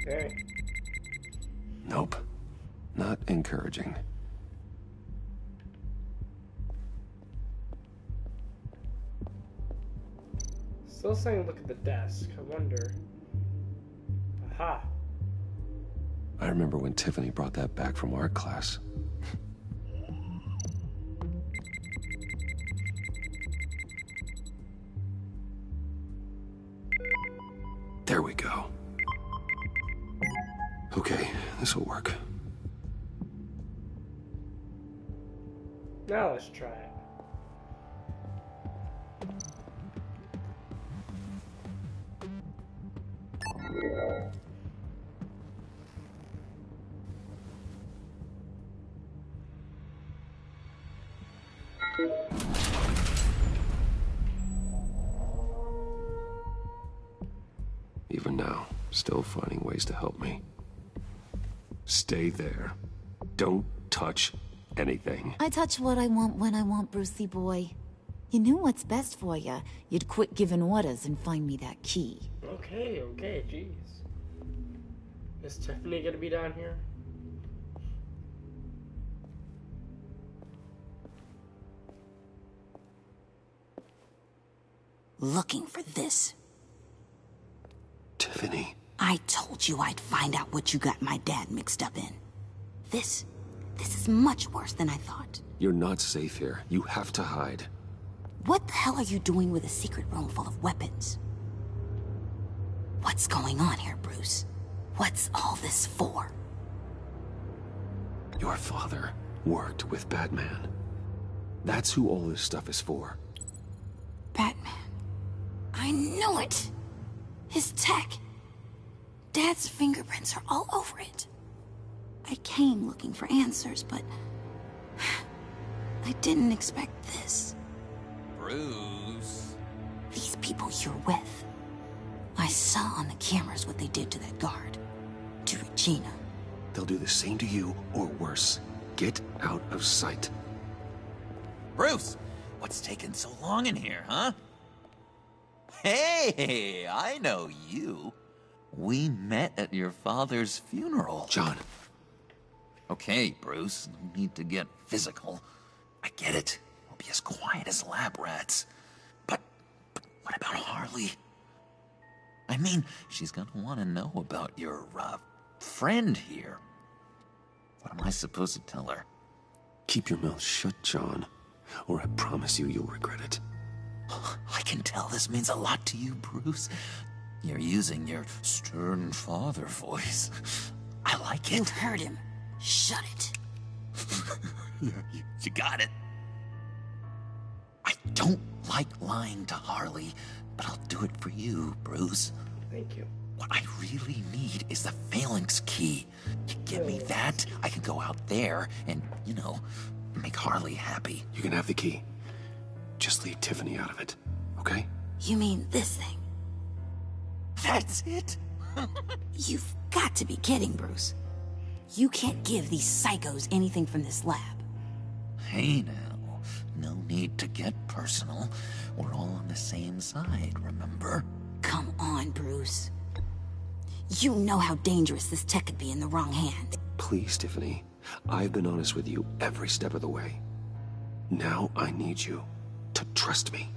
Speaker 1: Okay.
Speaker 2: Nope. Not encouraging.
Speaker 1: Still saying look at the desk. I wonder. Aha.
Speaker 2: I remember when Tiffany brought that back from art class. There we go. Okay, this will work.
Speaker 1: Now let's try it.
Speaker 2: Even now, still finding ways to help me. Stay there. Don't touch anything.
Speaker 15: I touch what I want when I want, Brucey boy. You knew what's best for you. You'd quit giving orders and find me that key.
Speaker 1: Okay, jeez. Is Tiffany gonna be down here?
Speaker 19: Looking for this.
Speaker 2: Tiffany.
Speaker 19: I told you I'd find out what you got my dad mixed up in. This is much worse than I thought.
Speaker 2: You're not safe here. You have to hide.
Speaker 19: What the hell are you doing with a secret room full of weapons? What's going on here, Bruce? What's all this for?
Speaker 2: Your father worked with Batman. That's who all this stuff is for.
Speaker 19: Batman. I knew it! His tech. Dad's fingerprints are all over it. I came looking for answers, but I didn't expect this.
Speaker 13: Bruce.
Speaker 19: These people you're with. I saw on the cameras what they did to that guard. To Regina.
Speaker 2: They'll do the same to you, or worse. Get out of sight.
Speaker 13: Bruce, what's taking so long in here, huh? Hey, I know you. We met at your father's funeral.
Speaker 2: John.
Speaker 13: Okay, Bruce, no need to get physical. I get it. We'll be as quiet as lab rats. But what about Harley? I mean, she's gonna want to know about your, friend here. What am I supposed to tell her?
Speaker 2: Keep your mouth shut, John, or I promise you you'll regret it.
Speaker 13: I can tell this means a lot to you, Bruce. You're using your stern father voice. I like it.
Speaker 19: You heard him. Shut it.
Speaker 13: Yeah, you got it. I don't like lying to Harley, but I'll do it for you, Bruce.
Speaker 1: Thank you.
Speaker 13: What I really need is the phalanx key. You give me that, I can go out there and, you know, make Harley happy.
Speaker 2: You can have the key. Just leave Tiffany out of it, okay?
Speaker 19: You mean this thing?
Speaker 13: That's it?
Speaker 19: You've got to be kidding, Bruce. You can't give these psychos anything from this lab.
Speaker 13: Hey now, no need to get personal. We're all on the same side, remember?
Speaker 19: Come on, Bruce. You know how dangerous this tech could be in the wrong hands.
Speaker 2: Please, Tiffany. I've been honest with you every step of the way. Now I need you to trust me.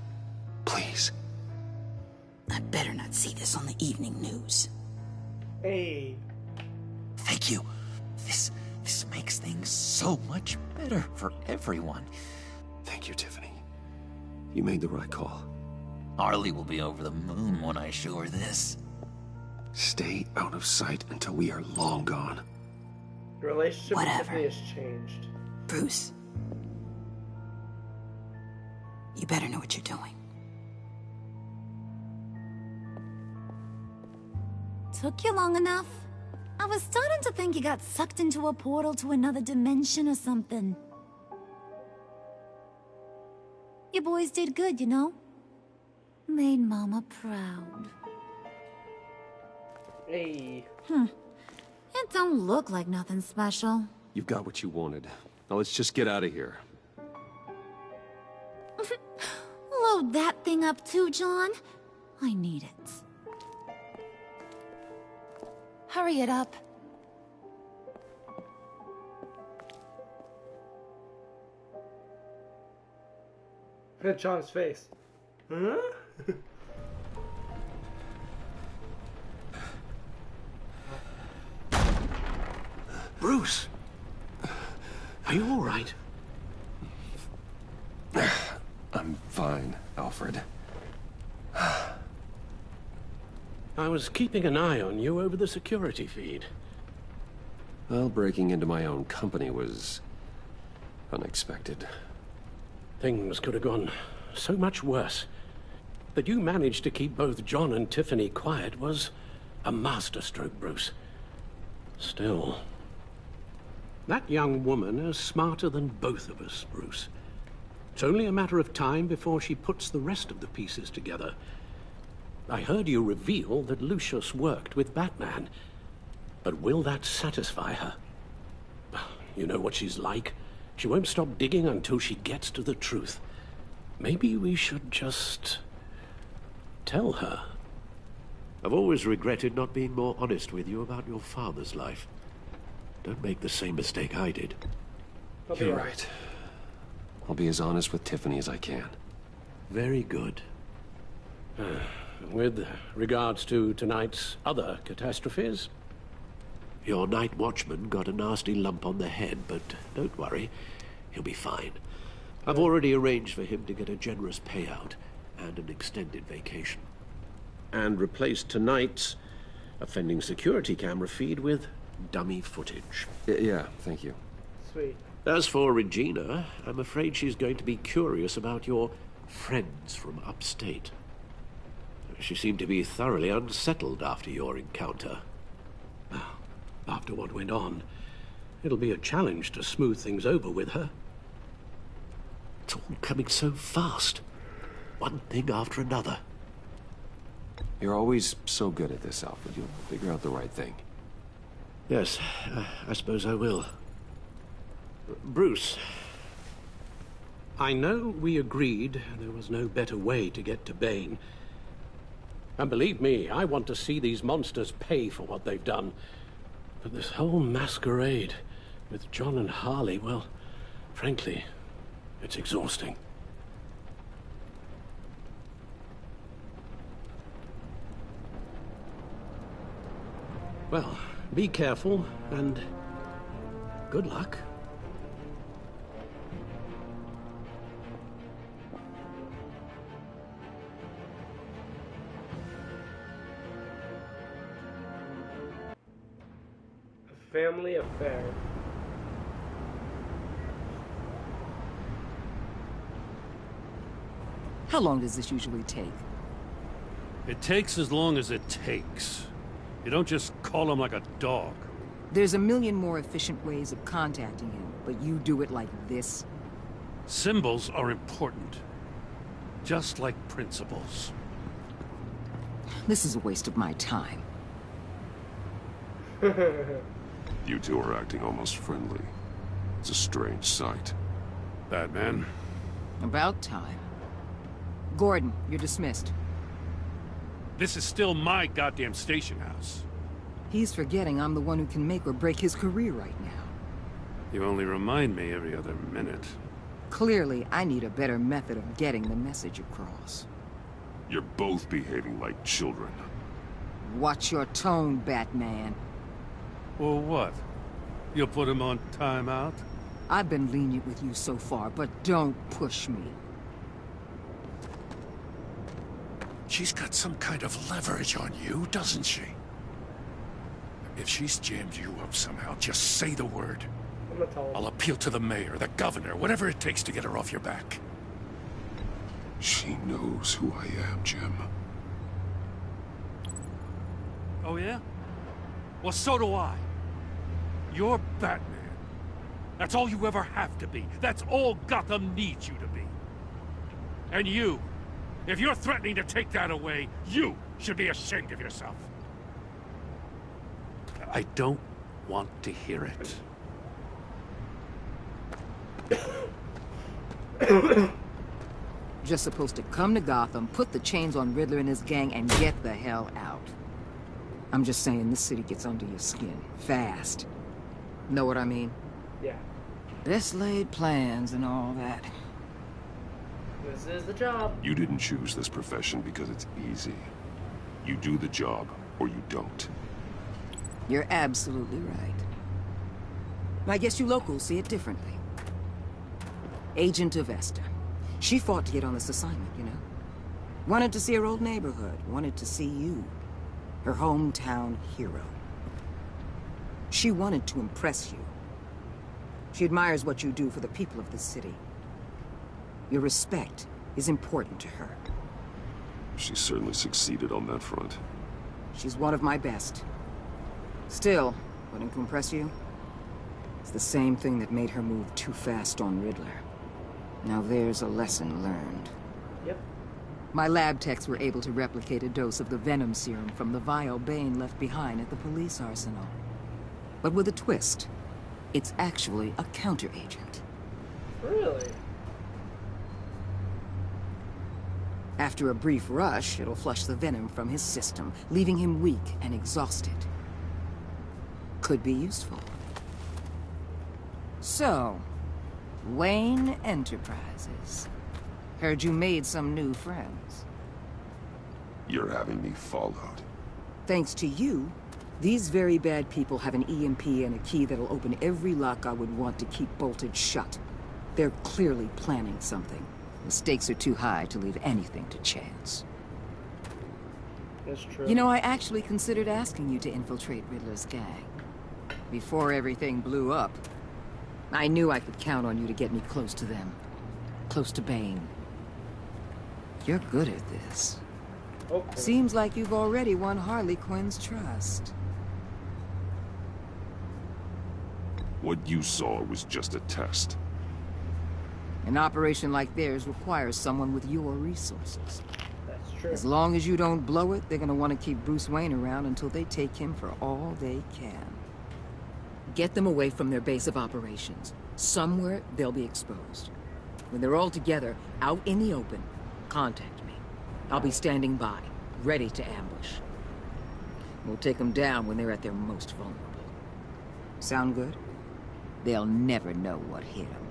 Speaker 2: Please.
Speaker 19: I better not see this on the evening news.
Speaker 1: Hey.
Speaker 13: Thank you. This makes things so much better for everyone.
Speaker 2: Thank you, Tiffany. You made the right call.
Speaker 13: Harley will be over the moon when I show her this.
Speaker 2: Stay out of sight until we are long gone.
Speaker 1: Your relationship
Speaker 19: Whatever.
Speaker 1: with Tiffany has changed.
Speaker 19: Bruce. You better know what you're doing.
Speaker 15: Took you long enough? I was starting to think you got sucked into a portal to another dimension or something. You boys did good, you know? Made Mama proud.
Speaker 1: Hey.
Speaker 15: It don't look like nothing special.
Speaker 2: You've got what you wanted. Now let's just get out of here.
Speaker 15: Load that thing up too, John. I need it. Hurry it up.
Speaker 1: Look at John's face. Huh?
Speaker 8: Bruce! Are you all right?
Speaker 2: I'm fine, Alfred.
Speaker 8: I was keeping an eye on you over the security feed.
Speaker 2: Well, breaking into my own company was unexpected.
Speaker 8: Things could have gone so much worse. That you managed to keep both John and Tiffany quiet was a masterstroke, Bruce. Still, that young woman is smarter than both of us, Bruce. It's only a matter of time before she puts the rest of the pieces together. I heard you reveal that Lucius worked with Batman.
Speaker 12: But will that satisfy her? You know what she's like. She won't stop digging until she gets to the truth. Maybe we should just tell her. I've always regretted not being more honest with you about your father's life. Don't make the same mistake I did.
Speaker 2: You're right. I'll be as honest with Tiffany as I can.
Speaker 12: Very good. With regards to tonight's other catastrophes, your night watchman got a nasty lump on the head, but don't worry, he'll be fine. I've already arranged for him to get a generous payout and an extended vacation. And replaced tonight's offending security camera feed with dummy footage.
Speaker 2: Yeah, thank you.
Speaker 1: Sweet.
Speaker 12: As for Regina, I'm afraid she's going to be curious about your friends from upstate. She seemed to be thoroughly unsettled after your encounter. After what went on, it'll be a challenge to smooth things over with her. It's all coming so fast. One thing after another.
Speaker 2: You're always so good at this, Alfred. You'll figure out the right thing.
Speaker 12: Yes, I suppose I will. Bruce, I know we agreed there was no better way to get to Bane. And believe me, I want to see these monsters pay for what they've done. But this whole masquerade with John and Harley, well, frankly, it's exhausting. Well, be careful, and good luck.
Speaker 1: Family affair.
Speaker 3: How long does this usually take?
Speaker 4: It takes as long as it takes. You don't just call him like a dog.
Speaker 3: There's a million more efficient ways of contacting him, but you do it like this?
Speaker 4: Symbols are important. Just like principles.
Speaker 3: This is a waste of my time.
Speaker 18: You two are acting almost friendly. It's a strange sight.
Speaker 4: Batman.
Speaker 3: About time. Gordon, you're dismissed.
Speaker 4: This is still my goddamn station house.
Speaker 3: He's forgetting I'm the one who can make or break his career right now.
Speaker 4: You only remind me every other minute.
Speaker 3: Clearly, I need a better method of getting the message across.
Speaker 18: You're both behaving like children.
Speaker 3: Watch your tone, Batman.
Speaker 4: Well, what? You'll put him on timeout?
Speaker 3: I've been lenient with you so far, but don't push me.
Speaker 10: She's got some kind of leverage on you, doesn't she? If she's jammed you up somehow, just say the word. I'll appeal to the mayor, the governor, whatever it takes to get her off your back.
Speaker 18: She knows who I am, Jim.
Speaker 4: Oh, yeah? Well, so do I. You're Batman. That's all you ever have to be. That's all Gotham needs you to be. And you, if you're threatening to take that away, you should be ashamed of yourself. I don't want to hear it.
Speaker 3: Just supposed to come to Gotham, put the chains on Riddler and his gang, and get the hell out. I'm just saying, this city gets under your skin. Fast. Know what I mean?
Speaker 1: Yeah.
Speaker 3: Best laid plans and all that.
Speaker 1: This is the job.
Speaker 18: You didn't choose this profession because it's easy. You do the job, or you don't.
Speaker 3: You're absolutely right. I guess you locals see it differently. Agent of Esther. She fought to get on this assignment, you know? Wanted to see her old neighborhood. Wanted to see you. Her hometown hero. She wanted to impress you. She admires what you do for the people of this city. Your respect is important to her.
Speaker 18: She certainly succeeded on that front.
Speaker 3: She's one of my best. Still, wanting to impress you? It's the same thing that made her move too fast on Riddler. Now there's a lesson learned.
Speaker 1: Yep.
Speaker 3: My lab techs were able to replicate a dose of the venom serum from the vial Bane left behind at the police arsenal. But with a twist. It's actually a counteragent.
Speaker 1: Really?
Speaker 3: After a brief rush, it'll flush the venom from his system, leaving him weak and exhausted. Could be useful. So, Wayne Enterprises. Heard you made some new friends.
Speaker 18: You're having me followed.
Speaker 3: Thanks to you, these very bad people have an EMP and a key that'll open every lock I would want to keep bolted shut. They're clearly planning something. The stakes are too high to leave anything to chance.
Speaker 1: That's true.
Speaker 3: You know, I actually considered asking you to infiltrate Riddler's gang. Before everything blew up, I knew I could count on you to get me close to them. Close to Bane. You're good at this.
Speaker 1: Okay.
Speaker 3: Seems like you've already won Harley Quinn's trust.
Speaker 18: What you saw was just a test.
Speaker 3: An operation like theirs requires someone with your resources.
Speaker 1: That's true.
Speaker 3: As long as you don't blow it, they're gonna want to keep Bruce Wayne around until they take him for all they can. Get them away from their base of operations. Somewhere they'll be exposed. When they're all together, out in the open, contact me. I'll be standing by, ready to ambush. We'll take them down when they're at their most vulnerable. Sound good? They'll never know what hit them.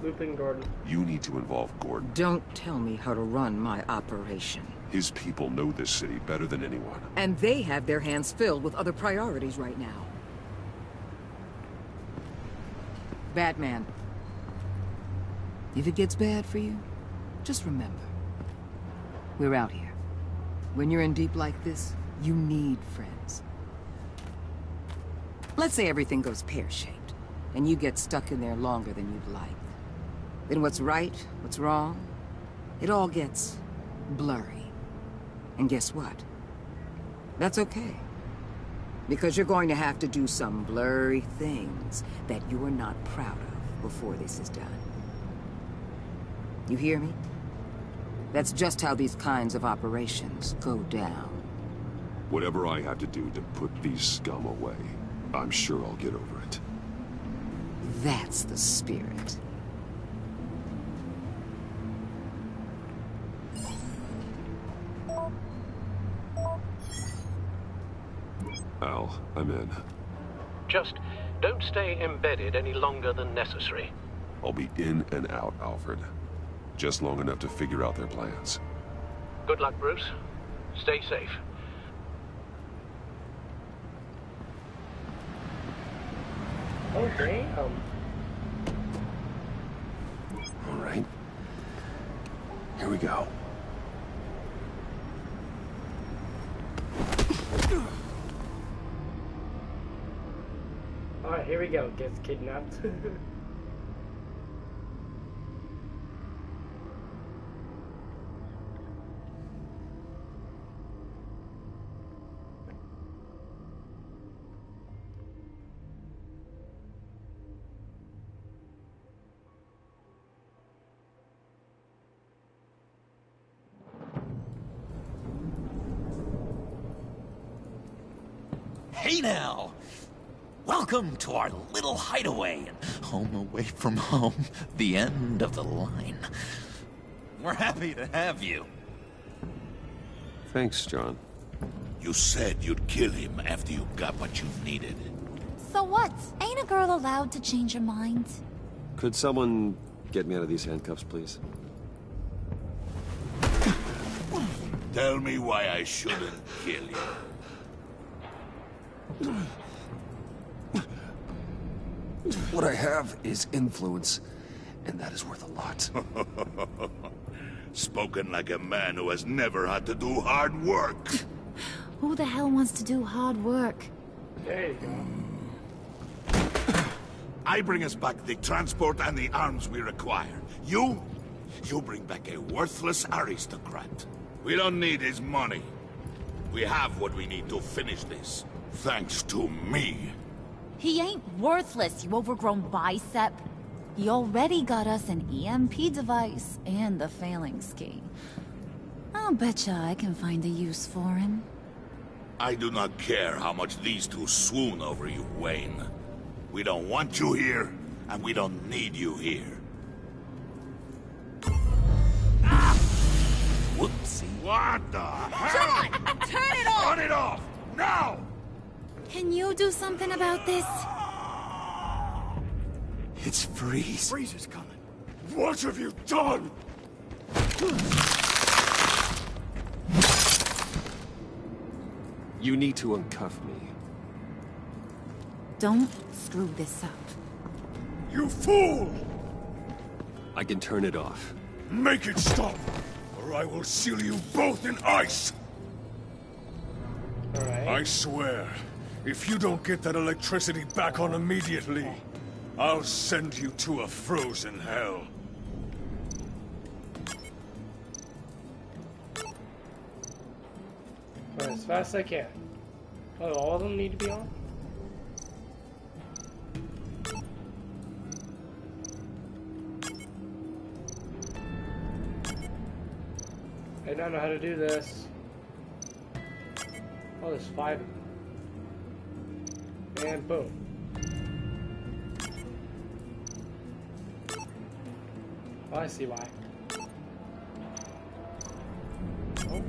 Speaker 1: Looping Gordon.
Speaker 18: You need to involve Gordon.
Speaker 3: Don't tell me how to run my operation.
Speaker 18: His people know this city better than anyone.
Speaker 3: And they have their hands filled with other priorities right now. Batman. If it gets bad for you, just remember. We're out here. When you're in deep like this, you need friends. Let's say everything goes pear-shaped, and you get stuck in there longer than you'd like. Then what's right, what's wrong, it all gets blurry. And guess what? That's okay. Because you're going to have to do some blurry things that you are not proud of before this is done. You hear me? That's just how these kinds of operations go down.
Speaker 18: Whatever I have to do to put these scum away, I'm sure I'll get over it.
Speaker 3: That's the spirit.
Speaker 18: Al, I'm in.
Speaker 12: Just don't stay embedded any longer than necessary.
Speaker 18: I'll be in and out, Alfred. Just long enough to figure out their plans.
Speaker 12: Good luck, Bruce. Stay safe.
Speaker 1: Oh, damn.
Speaker 18: All right. Here we go.
Speaker 1: Alright, here we go. Gets kidnapped.
Speaker 13: Hey now! Welcome to our little hideaway and home away from home, the end of the line. We're happy to have you.
Speaker 18: Thanks, John.
Speaker 10: You said you'd kill him after you got what you needed.
Speaker 15: So what? Ain't a girl allowed to change her mind?
Speaker 18: Could someone get me out of these handcuffs, please?
Speaker 10: Tell me why I shouldn't kill you.
Speaker 18: What I have is influence, and that is worth a lot.
Speaker 10: Spoken like a man who has never had to do hard work.
Speaker 15: Who the hell wants to do hard work?
Speaker 1: There you go.
Speaker 10: I bring us back the transport and the arms we require. You bring back a worthless aristocrat. We don't need his money. We have what we need to finish this. Thanks to me.
Speaker 15: He ain't worthless, you overgrown bicep. He already got us an EMP device and the phalanx key. I'll betcha I can find a use for him.
Speaker 10: I do not care how much these two swoon over you, Wayne. We don't want you here, and we don't need you here.
Speaker 13: Ah! Whoopsie.
Speaker 10: What the hell?
Speaker 15: John! Turn it off!
Speaker 10: Turn it off! Now!
Speaker 15: Can you do something about this?
Speaker 13: It's Freeze.
Speaker 5: Freeze is coming. What have you done?
Speaker 2: You need to uncuff me.
Speaker 15: Don't screw this up.
Speaker 5: You fool!
Speaker 2: I can turn it off.
Speaker 5: Make it stop, or I will seal you both in ice!
Speaker 1: Alright.
Speaker 5: I swear, if you don't get that electricity back on immediately, I'll send you to a frozen hell.
Speaker 1: Alright, as fast as I can. Oh, all of them need to be on? I don't know how to do this. Oh, there's 5 of them. And boom. Oh, I see why. Oh.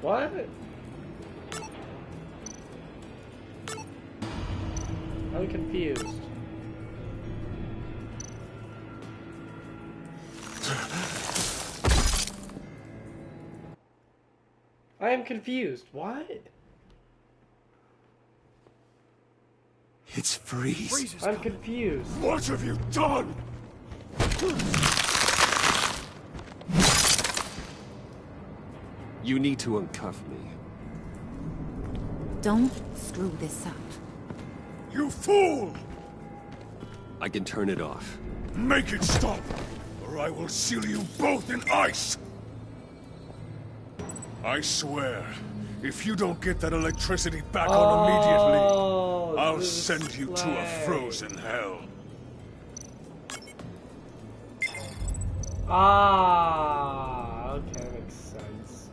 Speaker 1: What? I'm confused. I am confused. What?
Speaker 13: It's Freeze.
Speaker 1: I'm confused.
Speaker 5: What have you done?
Speaker 2: You need to uncuff me.
Speaker 15: Don't screw this up.
Speaker 5: You fool!
Speaker 2: I can turn it off.
Speaker 5: Make it stop, or I will seal you both in ice! I swear, if you don't get that electricity back on immediately, I'll send you to a frozen hell.
Speaker 1: Ah, okay, that makes sense.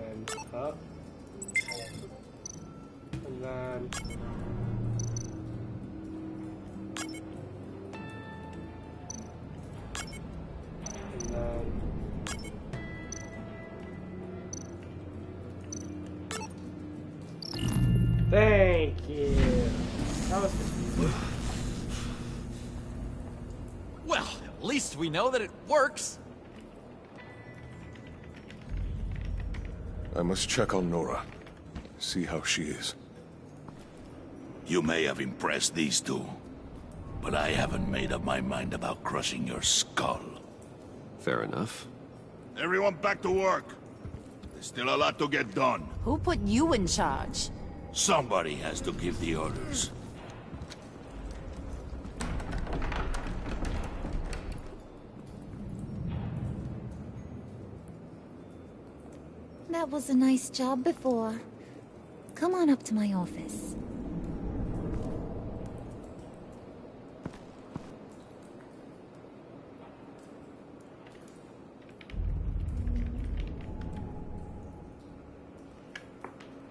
Speaker 1: And up. And then... And then... Thank you. That was confusing.
Speaker 20: Well, at least we know that it works.
Speaker 5: I must check on Nora. See how she is.
Speaker 10: You may have impressed these two, but I haven't made up my mind about crushing your skull.
Speaker 2: Fair enough.
Speaker 10: Everyone back to work. There's still a lot to get done.
Speaker 15: Who put you in charge?
Speaker 10: Somebody has to give the orders.
Speaker 15: That was a nice job before. Come on up to my office.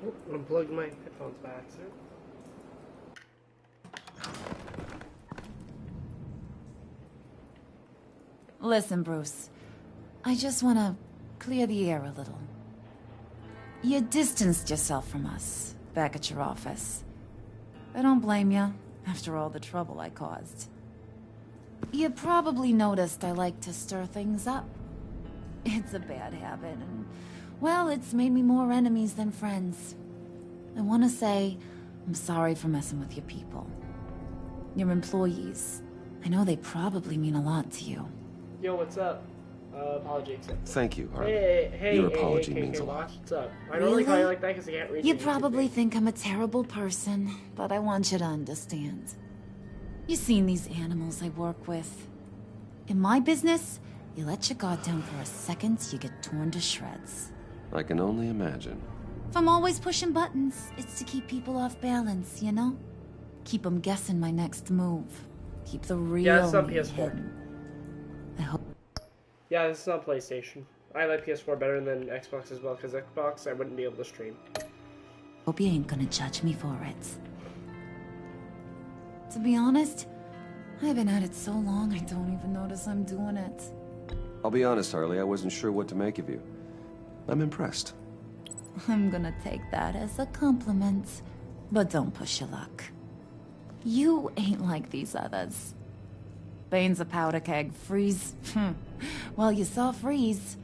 Speaker 1: Oh, unplugged my headphones back, sir.
Speaker 11: Listen, Bruce. I just want to clear the air a little. You distanced yourself from us, back at your office. I don't blame you, after all the trouble I caused. You probably noticed I like to stir things up. It's a bad habit, and, well, it's made me more enemies than friends. I want to say, I'm sorry for messing with your people. Your employees. I know they probably mean a lot to you.
Speaker 1: Yo, what's up? Apology accepted.
Speaker 2: Thank you, Harvey.
Speaker 1: Hey,
Speaker 2: Your apology
Speaker 1: hey,
Speaker 2: means a lot.
Speaker 1: watch, what's up? I normally call you like that because I can't read
Speaker 11: You
Speaker 1: your YouTube
Speaker 11: probably
Speaker 1: name.
Speaker 11: think I'm a terrible person, but I want you to understand. You seen these animals I work with. In my business, you let your guard down for a second, you get torn to shreds.
Speaker 2: I can only imagine.
Speaker 11: If I'm always pushing buttons, it's to keep people off balance, you know? Keep them guessing my next move. Keep the real
Speaker 1: Yeah, it's on
Speaker 11: me
Speaker 1: PS4.
Speaker 11: hidden. I hope.
Speaker 1: Yeah, this is on PlayStation. I like PS4 better than Xbox as well, because Xbox I wouldn't be able to stream.
Speaker 11: Hope you ain't gonna judge me for it. To be honest, I've been at it so long I don't even notice I'm doing it.
Speaker 2: I'll be honest, Harley, I wasn't sure what to make of you. I'm impressed.
Speaker 11: I'm gonna take that as a compliment. But don't push your luck. You ain't like these others. Bane's a powder keg. Freeze. Well, you saw Freeze.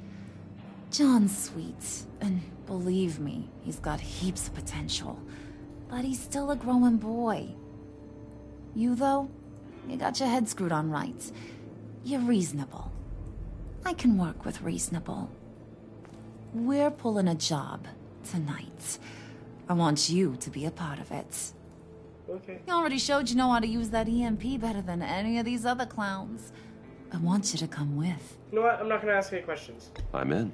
Speaker 11: John's sweet. And believe me, he's got heaps of potential. But he's still a growing boy. You, though, you got your head screwed on right. You're reasonable. I can work with reasonable. We're pulling a job tonight. I want you to be a part of it.
Speaker 1: Okay.
Speaker 11: You already showed you know how to use that EMP better than any of these other clowns. I want you to come with.
Speaker 1: You know what? I'm not gonna ask any questions.
Speaker 2: I'm in.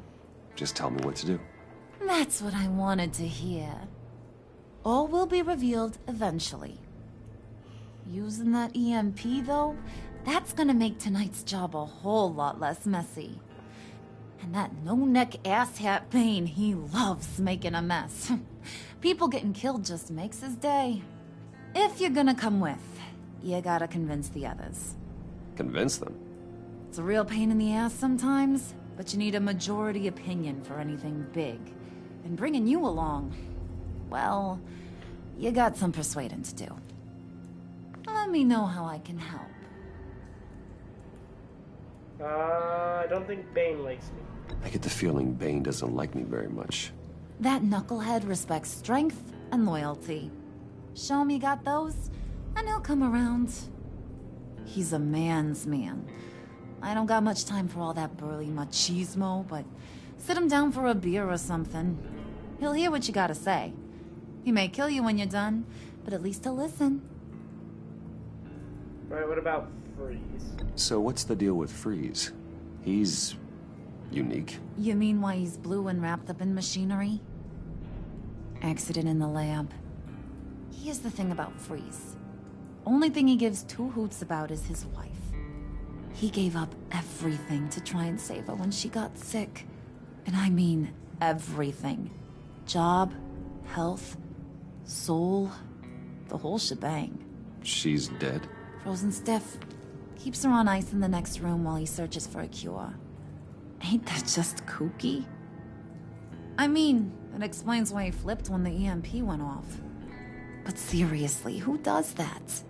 Speaker 2: Just tell me what to do.
Speaker 11: That's what I wanted to hear. All will be revealed eventually. Using that EMP, though, that's gonna make tonight's job a whole lot less messy. And that no-neck asshat Bane, he loves making a mess. People getting killed just makes his day. If you're gonna come with, you gotta convince the others.
Speaker 2: Convince them?
Speaker 11: It's a real pain in the ass sometimes, but you need a majority opinion for anything big. And bringing you along, well, you got some persuading to do. Let me know how I can help.
Speaker 1: I don't think Bane likes me.
Speaker 2: I get the feeling Bane doesn't like me very much.
Speaker 11: That knucklehead respects strength and loyalty. Show him you got those, and he'll come around. He's a man's man. I don't got much time for all that burly machismo, but sit him down for a beer or something. He'll hear what you gotta say. He may kill you when you're done, but at least he'll listen.
Speaker 1: Alright, what about Freeze?
Speaker 2: So what's the deal with Freeze? He's unique.
Speaker 11: You mean why he's blue and wrapped up in machinery? Accident in the lab. Here's the thing about Freeze. Only thing he gives two hoots about is his wife. He gave up everything to try and save her when she got sick. And I mean everything. Job, health, soul, the whole shebang.
Speaker 2: She's dead?
Speaker 11: Frozen stiff. Keeps her on ice in the next room while he searches for a cure. Ain't that just kooky? I mean, it explains why he flipped when the EMP went off. But seriously, who does that?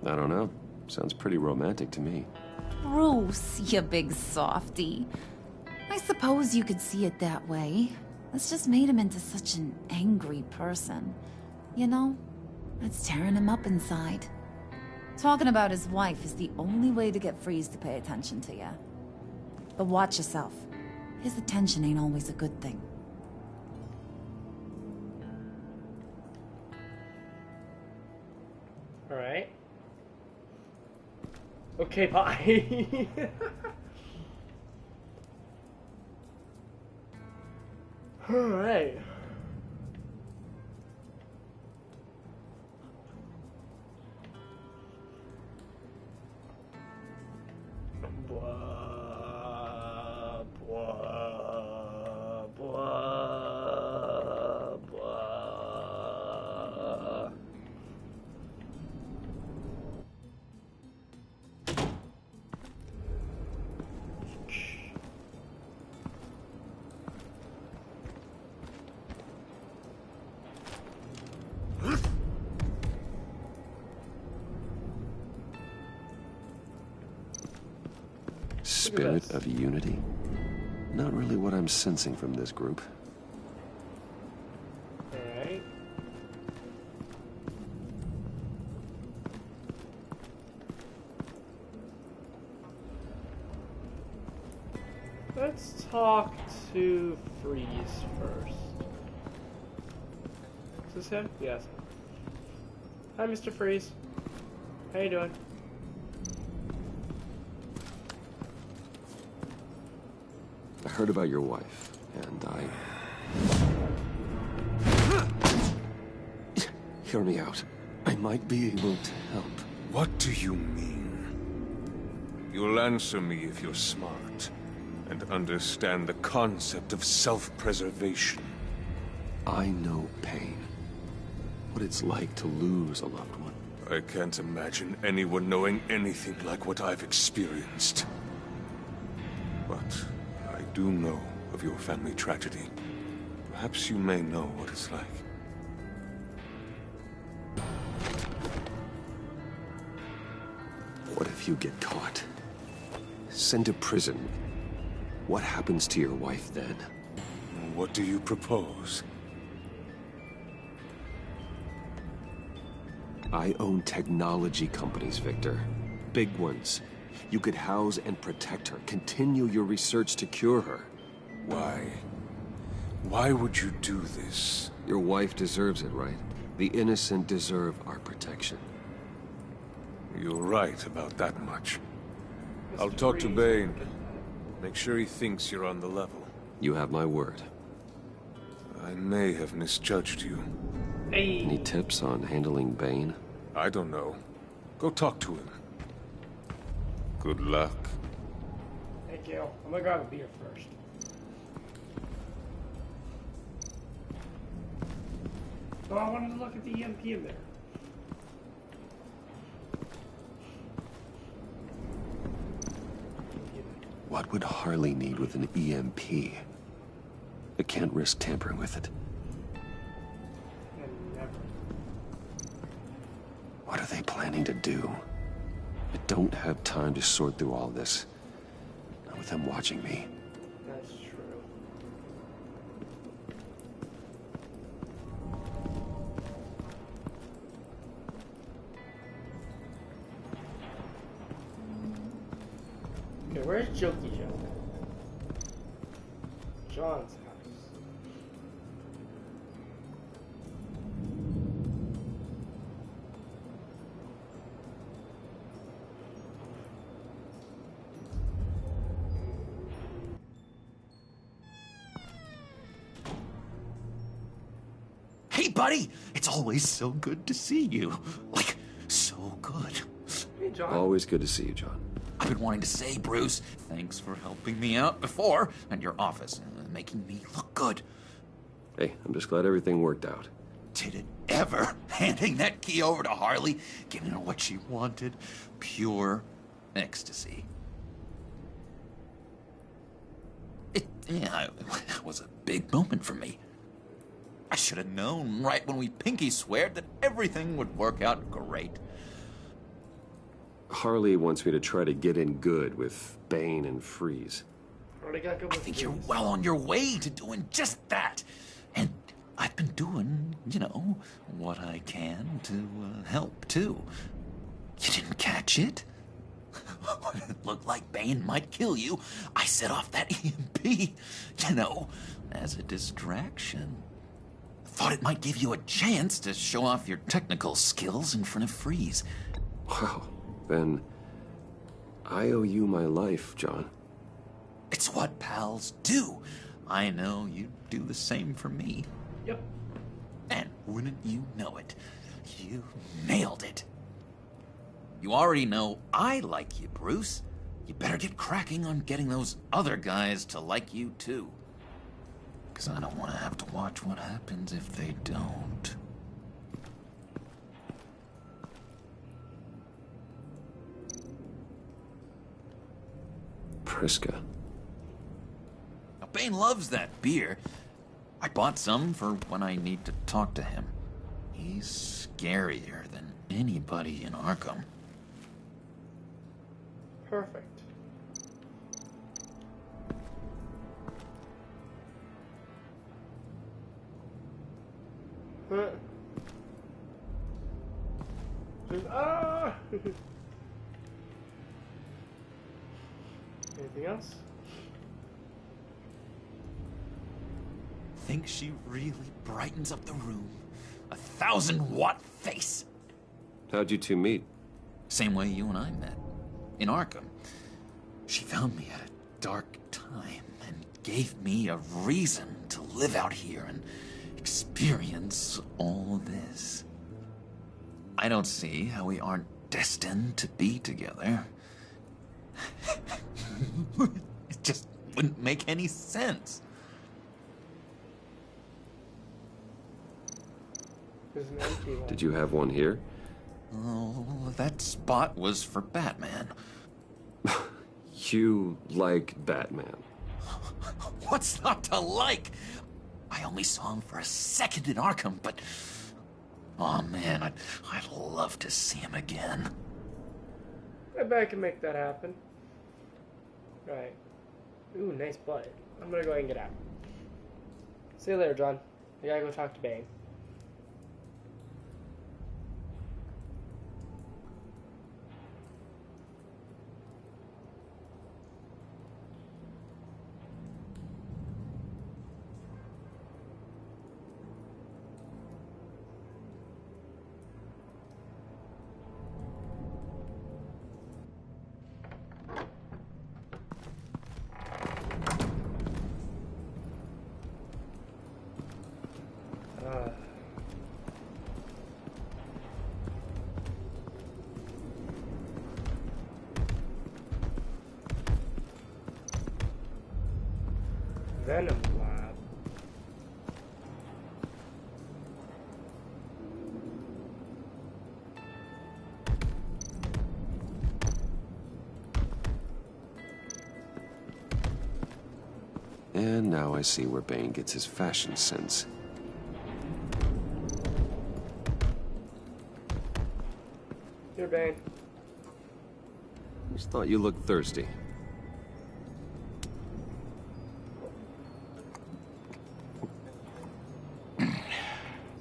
Speaker 2: I don't know. Sounds pretty romantic to me.
Speaker 11: Bruce, you big softy. I suppose you could see it that way. That's just made him into such an angry person. You know? It's tearing him up inside. Talking about his wife is the only way to get Freeze to pay attention to you. But watch yourself. His attention ain't always a good thing.
Speaker 1: Alright. Okay, bye. Alright. Blah, blah, blah, blah.
Speaker 2: Spirit of unity? Not really what I'm sensing from this group.
Speaker 1: Alright. Let's talk to Freeze first. Is this him? Yes. Hi, Mr. Freeze. How you doing?
Speaker 2: I heard about your wife, and I... Hear me out. I might be able to help.
Speaker 21: What do you mean? You'll answer me if you're smart and understand the concept of self-preservation.
Speaker 2: I know pain. What it's like to lose a loved one.
Speaker 21: I can't imagine anyone knowing anything like what I've experienced. But I do know of your family tragedy. Perhaps you may know what it's like.
Speaker 2: What if you get caught? Sent to prison? What happens to your wife then?
Speaker 21: What do you propose?
Speaker 2: I own technology companies, Victor. Big ones. You could house and protect her. Continue your research to cure her.
Speaker 21: Why? Why would you do this?
Speaker 2: Your wife deserves it, right? The innocent deserve our protection.
Speaker 21: You're right about that much. I'll talk to Bane. Make sure he thinks you're on the level.
Speaker 2: You have my word.
Speaker 21: I may have misjudged you.
Speaker 1: Hey.
Speaker 2: Any tips on handling Bane?
Speaker 21: I don't know. Go talk to him. Good luck.
Speaker 1: Thank you. I'm gonna grab a beer first. Oh, I wanted to look at the EMP in there.
Speaker 2: What would Harley need with an EMP? I can't risk tampering with it. What are they planning to do? I don't have time to sort through all this. Not with them watching me.
Speaker 1: That's true. Okay, where's Jokey Joe? John's house.
Speaker 13: Hey, buddy! It's always so good to see you. Like, so good.
Speaker 1: Hey, John.
Speaker 2: Always good to see you, John.
Speaker 13: I've been wanting to say, Bruce, thanks for helping me out before, and your office, making me look good.
Speaker 2: Hey, I'm just glad everything worked out.
Speaker 13: Did it ever? Handing that key over to Harley, giving her what she wanted. Pure ecstasy. It was a big moment for me. I should have known right when we pinky sweared that everything would work out great.
Speaker 2: Harley wants me to try to get in good with Bane and Freeze.
Speaker 13: I think you're well on your way to doing just that. And I've been doing, what I can to help, too. You didn't catch it? When it looked like Bane might kill you, I set off that EMP, as a distraction. Thought it might give you a chance to show off your technical skills in front of Freeze.
Speaker 2: Wow, then I owe you my life, John.
Speaker 13: It's what pals do. I know you'd do the same for me.
Speaker 1: Yep.
Speaker 13: And wouldn't you know it, you nailed it. You already know I like you, Bruce. You better get cracking on getting those other guys to like you, too. Because I don't want to have to watch what happens if they don't.
Speaker 2: Priska.
Speaker 13: Now, Bane loves that beer. I bought some for when I need to talk to him. He's scarier than anybody in Arkham.
Speaker 1: Perfect. Huh. Ah! Anything else?
Speaker 13: Think she really brightens up the room. 1,000-watt face.
Speaker 2: How'd you two meet?
Speaker 13: Same way you and I met. In Arkham. She found me at a dark time and gave me a reason to live out here and experience all this. I don't see how we aren't destined to be together. It just wouldn't make any sense.
Speaker 1: There's an empty one.
Speaker 2: Did you have one here?
Speaker 13: Oh, that spot was for Batman.
Speaker 2: You like Batman?
Speaker 13: What's not to like? I only saw him for a second in Arkham, but... Oh man, I'd love to see him again.
Speaker 1: I bet I can make that happen. Right. Ooh, nice butt. I'm gonna go ahead and get out. See you later, John. I gotta go talk to Bane. Venom Lab.
Speaker 2: And now I see where Bane gets his fashion sense.
Speaker 1: Here, Bane.
Speaker 2: Just thought you looked thirsty.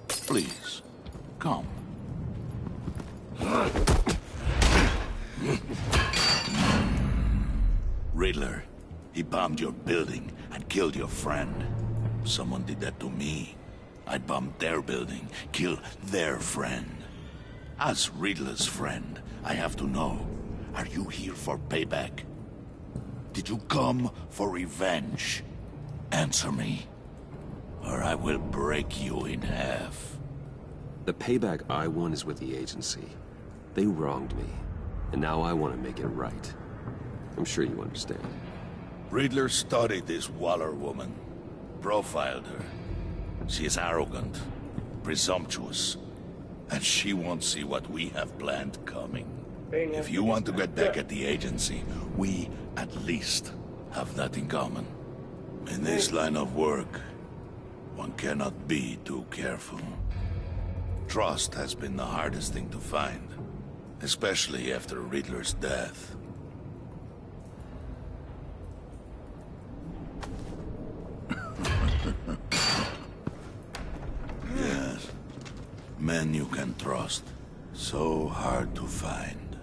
Speaker 10: Please, come. Riddler, he bombed your building and killed your friend. Someone did that to me. I bombed their building, killed their friend. As Riddler's friend, I have to know, are you here for payback? Did you come for revenge? Answer me, or I will break you in half.
Speaker 2: The payback I want is with the agency. They wronged me, and now I want to make it right. I'm sure you understand.
Speaker 10: Riddler studied this Waller woman, profiled her. She is arrogant, presumptuous, and she won't see what we have planned coming. If you want to get back at the agency, we at least have that in common. In this line of work, one cannot be too careful. Trust has been the hardest thing to find, especially after Riddler's death. Yes, men you can trust. So hard to find.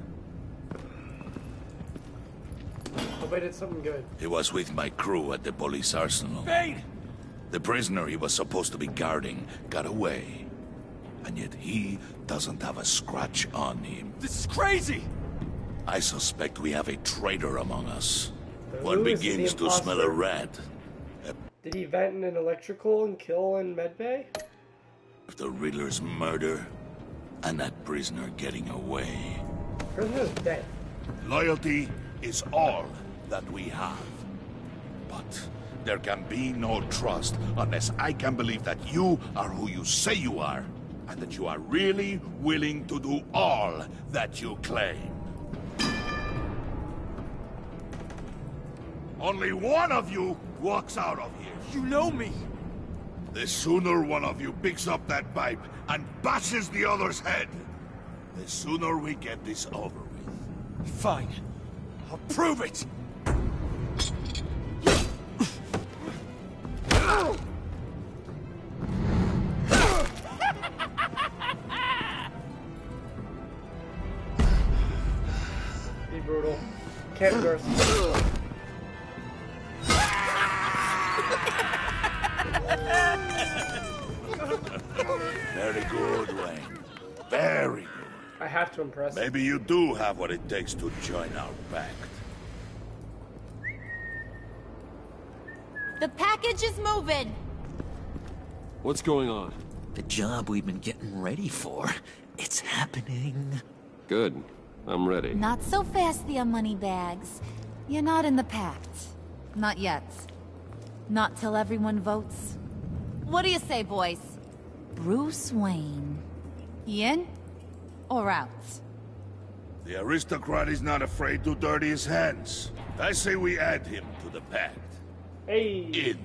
Speaker 1: Hope I did something good.
Speaker 10: He was with my crew at the police arsenal.
Speaker 4: Bane!
Speaker 10: The prisoner he was supposed to be guarding got away. And yet he doesn't have a scratch on him.
Speaker 4: This is crazy!
Speaker 10: I suspect we have a traitor among us.
Speaker 1: Who
Speaker 10: One
Speaker 1: is the
Speaker 10: begins to smell a
Speaker 1: imposter?
Speaker 10: rat.
Speaker 1: Did he vent in an electrical and kill in medbay?
Speaker 10: After Riddler's murder, and that prisoner getting away.
Speaker 1: Prisoner's dead.
Speaker 10: Loyalty is all that we have. But there can be no trust unless I can believe that you are who you say you are, and that you are really willing to do all that you claim. Only one of you walks out of here.
Speaker 4: You know me!
Speaker 10: The sooner one of you picks up that pipe and bashes the other's head, the sooner we get this over with.
Speaker 4: Fine. I'll prove it!
Speaker 1: Be brutal. Can't burst.
Speaker 10: Very good, Wayne. Very good.
Speaker 1: I have to impress.
Speaker 10: Maybe you do have what it takes to join our pact.
Speaker 6: The package is moving.
Speaker 2: What's going on?
Speaker 13: The job we've been getting ready for. It's happening.
Speaker 2: Good. I'm ready.
Speaker 11: Not so fast there, moneybags. You're not in the PACT. Not yet. Not till everyone votes. What do you say, boys? Bruce Wayne. He in? Or out?
Speaker 10: The aristocrat is not afraid to dirty his hands. I say we add him to the pact.
Speaker 1: Hey.
Speaker 10: In.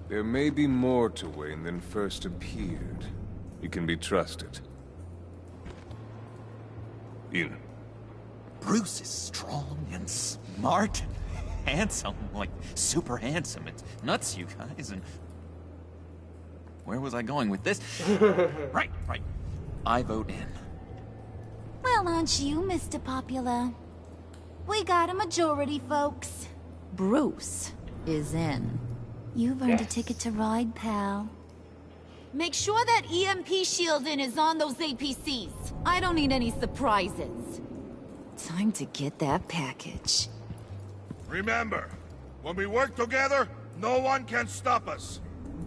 Speaker 21: There may be more to Wayne than first appeared. He can be trusted. In.
Speaker 13: Bruce is strong and smart and handsome, like super handsome. It's nuts, you guys, and... Where was I going with this? Right. I vote in.
Speaker 15: Well, aren't you, Mr. Popular? We got a majority, folks.
Speaker 11: Bruce is in.
Speaker 15: You've earned a ticket to ride, pal.
Speaker 11: Make sure that EMP shielding is on those APCs. I don't need any surprises. Time to get that package.
Speaker 10: Remember, when we work together, no one can stop us.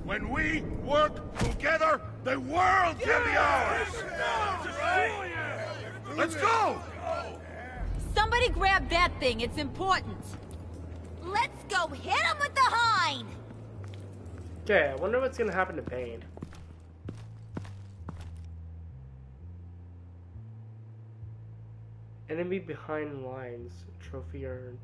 Speaker 10: When we work together, the world can be ours! Let's go!
Speaker 11: Somebody grab that thing, it's important.
Speaker 15: Let's go hit him with the hind!
Speaker 1: Okay, I wonder what's gonna happen to Bane. Enemy behind lines. Trophy earned.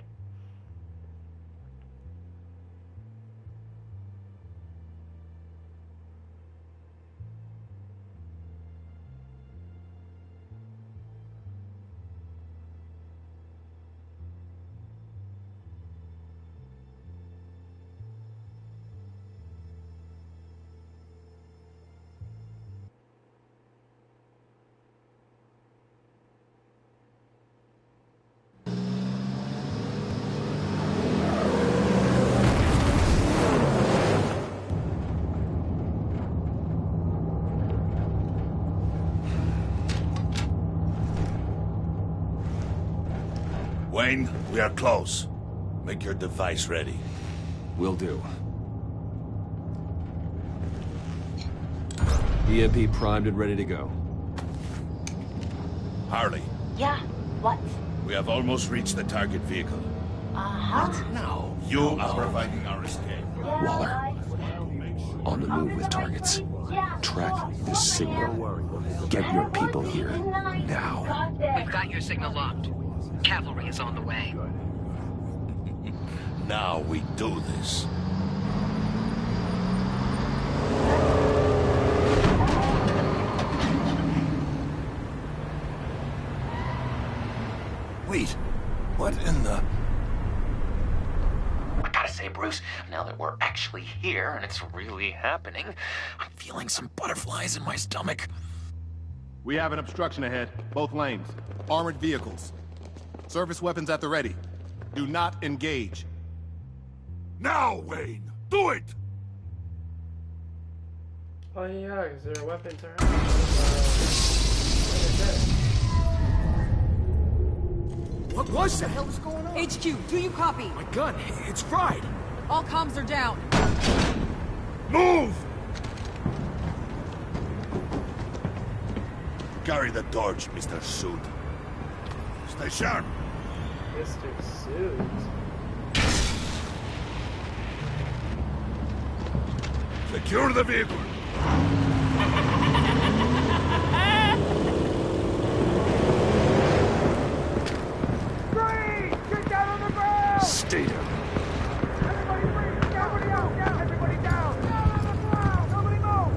Speaker 10: Wayne, we are close. Make your device ready.
Speaker 2: Will do. EMP primed and ready to go.
Speaker 10: Harley,
Speaker 15: Yeah, what?
Speaker 10: we have almost reached the target vehicle.
Speaker 15: Uh-huh.
Speaker 10: No. You are providing our escape.
Speaker 2: Waller. On the move with targets. Track this signal. Get your people here. Now.
Speaker 3: We've got your signal locked. Cavalry is on the way.
Speaker 10: Now we do this.
Speaker 13: Wait, what in the... I gotta say, Bruce, now that we're actually here and it's really happening, I'm feeling some butterflies in my stomach.
Speaker 6: We have an obstruction ahead, both lanes. Armored vehicles. Service weapons at the ready. Do not engage.
Speaker 10: Now, Wayne! Do it!
Speaker 1: Oh yeah, is there a weapon turret?
Speaker 7: What the hell is going on?
Speaker 3: HQ, do you copy?
Speaker 7: My gun, it's fried.
Speaker 3: All comms are down.
Speaker 10: Move! Carry the torch, Mr. Suit. Stay sharp.
Speaker 1: Mr. Suit.
Speaker 10: Secure the vehicle.
Speaker 7: Get down on the ground!
Speaker 2: Stay down.
Speaker 7: Everybody freeze! Everybody out! Down! Everybody down! Down on the ground! Nobody move!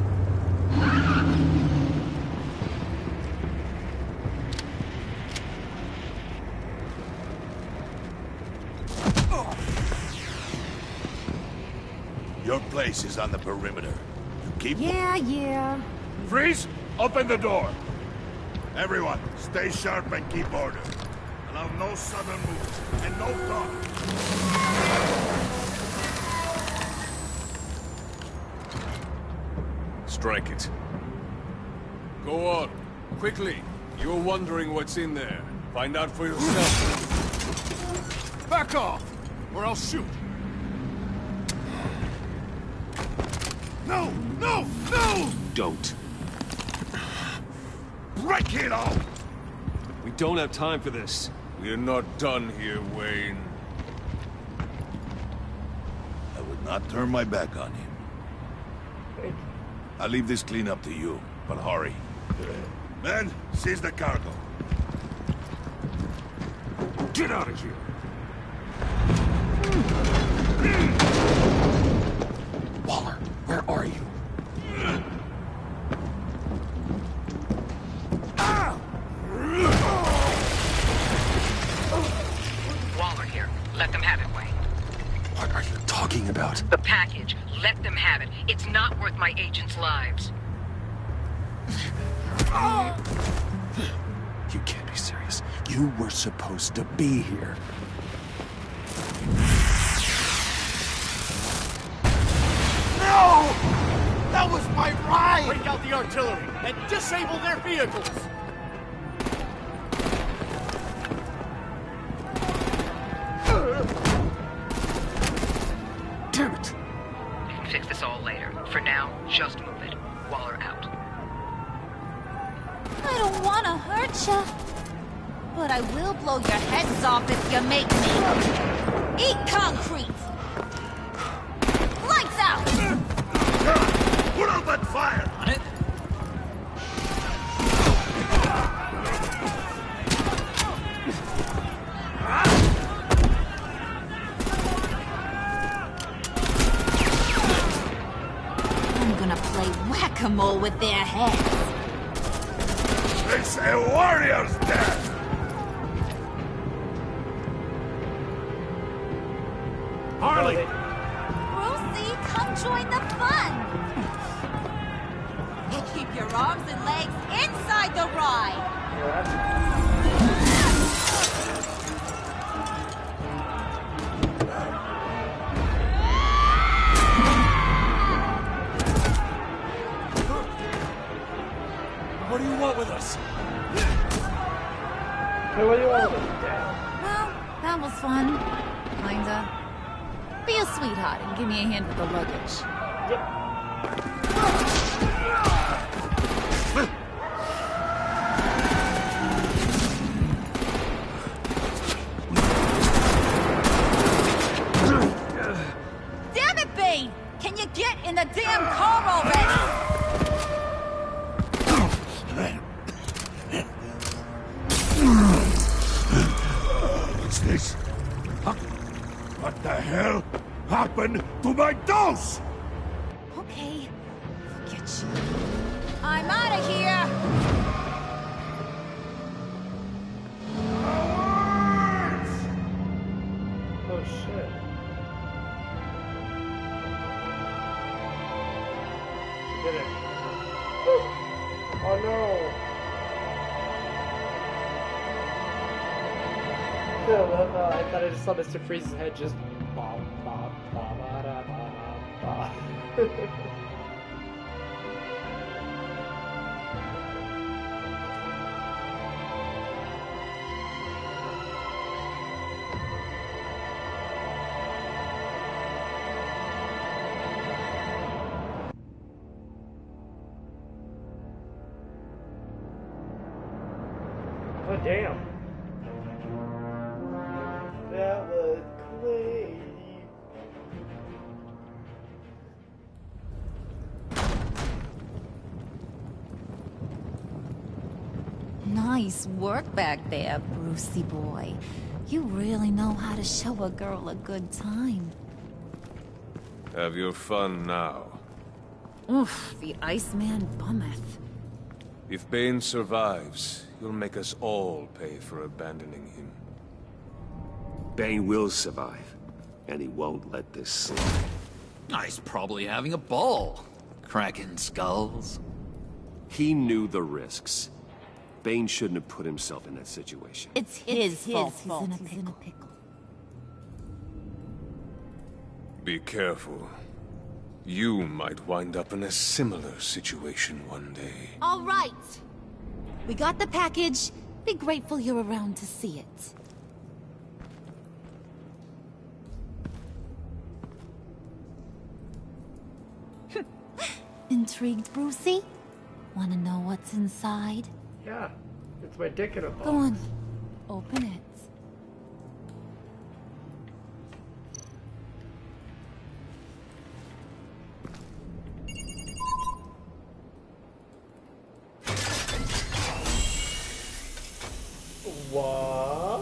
Speaker 10: Your place is on the perimeter. You keep...
Speaker 11: Yeah.
Speaker 10: Freeze! Open the door! Everyone, stay sharp and keep order. Allow no sudden moves, and no talk.
Speaker 21: Strike it. Go on. Quickly. You're wondering what's in there. Find out for yourself. Back off, or I'll shoot.
Speaker 10: No! No! No!
Speaker 2: Don't.
Speaker 10: break it all!
Speaker 21: We don't have time for this.
Speaker 5: We're not done here, Wayne.
Speaker 10: I would not turn my back on him. I'll leave this clean up to you, but hurry. Men, seize the cargo.
Speaker 21: Get out of here!
Speaker 16: Waller, where are you?
Speaker 9: Waller here. Let them have it, Wayne.
Speaker 16: What are you talking about?
Speaker 9: The package. Let them have it. It's not worth my agents' lives.
Speaker 16: You can't be serious. You were supposed to be here.
Speaker 10: No! That was my ride!
Speaker 1: Break out the artillery and disable their vehicles!
Speaker 16: Damn it!
Speaker 9: We can fix this all later. For now, just move it. Waller out.
Speaker 15: I don't want to hurt ya, but I will blow your heads off if you make me. Eat concrete! Lights out!
Speaker 10: Put out that fire!
Speaker 20: On it.
Speaker 15: I'm gonna play whack-a-mole with their heads.
Speaker 10: It's a warrior's death!
Speaker 21: Harley!
Speaker 15: Brucey, come join the fun! Keep your arms and legs inside the ride!
Speaker 21: What do you want with us?
Speaker 1: Hey, what do you want with us?
Speaker 11: Well, that was fun. Kinda. Be a sweetheart and give me a hand with the luggage. Damn it, Bane! Can you get in the damn car already?
Speaker 10: What's this? What the hell happened to my dose?
Speaker 15: Okay, forget you. I'm out of here!
Speaker 1: Oh shit. Did it. Oh no. I thought I just saw Mr. Freeze's head just bop, bop, bop, ba, da, ba, ba. Oh damn. That was crazy.
Speaker 11: Nice work back there, Brucey boy. You really know how to show a girl a good time.
Speaker 5: Have your fun now.
Speaker 11: Oof, the Iceman bummeth.
Speaker 5: If Bane survives, you'll make us all pay for abandoning him.
Speaker 2: Bane will survive, and he won't let this slide.
Speaker 20: He's probably having a ball. Cracking skulls.
Speaker 2: He knew the risks. Bane shouldn't have put himself in that situation.
Speaker 11: It's his fault. He's in a pickle.
Speaker 5: Be careful. You might wind up in a similar situation one day.
Speaker 15: All right. We got the package. Be grateful you're around to see it. Intrigued, Brucey? Want to know what's inside?
Speaker 1: Yeah, it's my dick in a box.
Speaker 11: Go on, open it.
Speaker 1: What?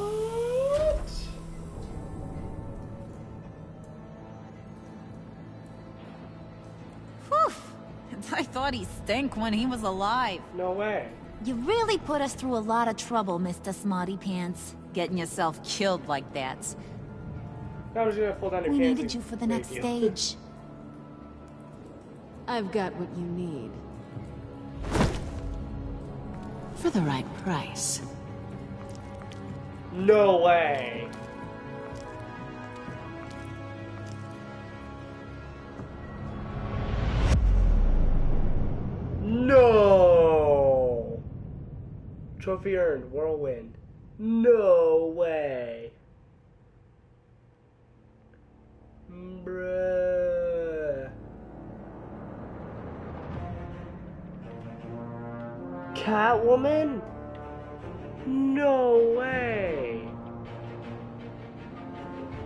Speaker 11: Whew. I thought he stank when he was alive.
Speaker 1: No way.
Speaker 15: You really put us through a lot of trouble, Mr. Smarty Pants.
Speaker 11: Getting yourself killed like that.
Speaker 1: I was gonna pull down your
Speaker 15: We
Speaker 1: pants
Speaker 15: needed
Speaker 1: and
Speaker 15: you for the
Speaker 1: rape
Speaker 15: next
Speaker 1: you.
Speaker 15: stage.
Speaker 14: I've got what you need.
Speaker 19: For the right price.
Speaker 1: No way. No. Trophy earned, whirlwind. No way. Bruh. Catwoman? No way.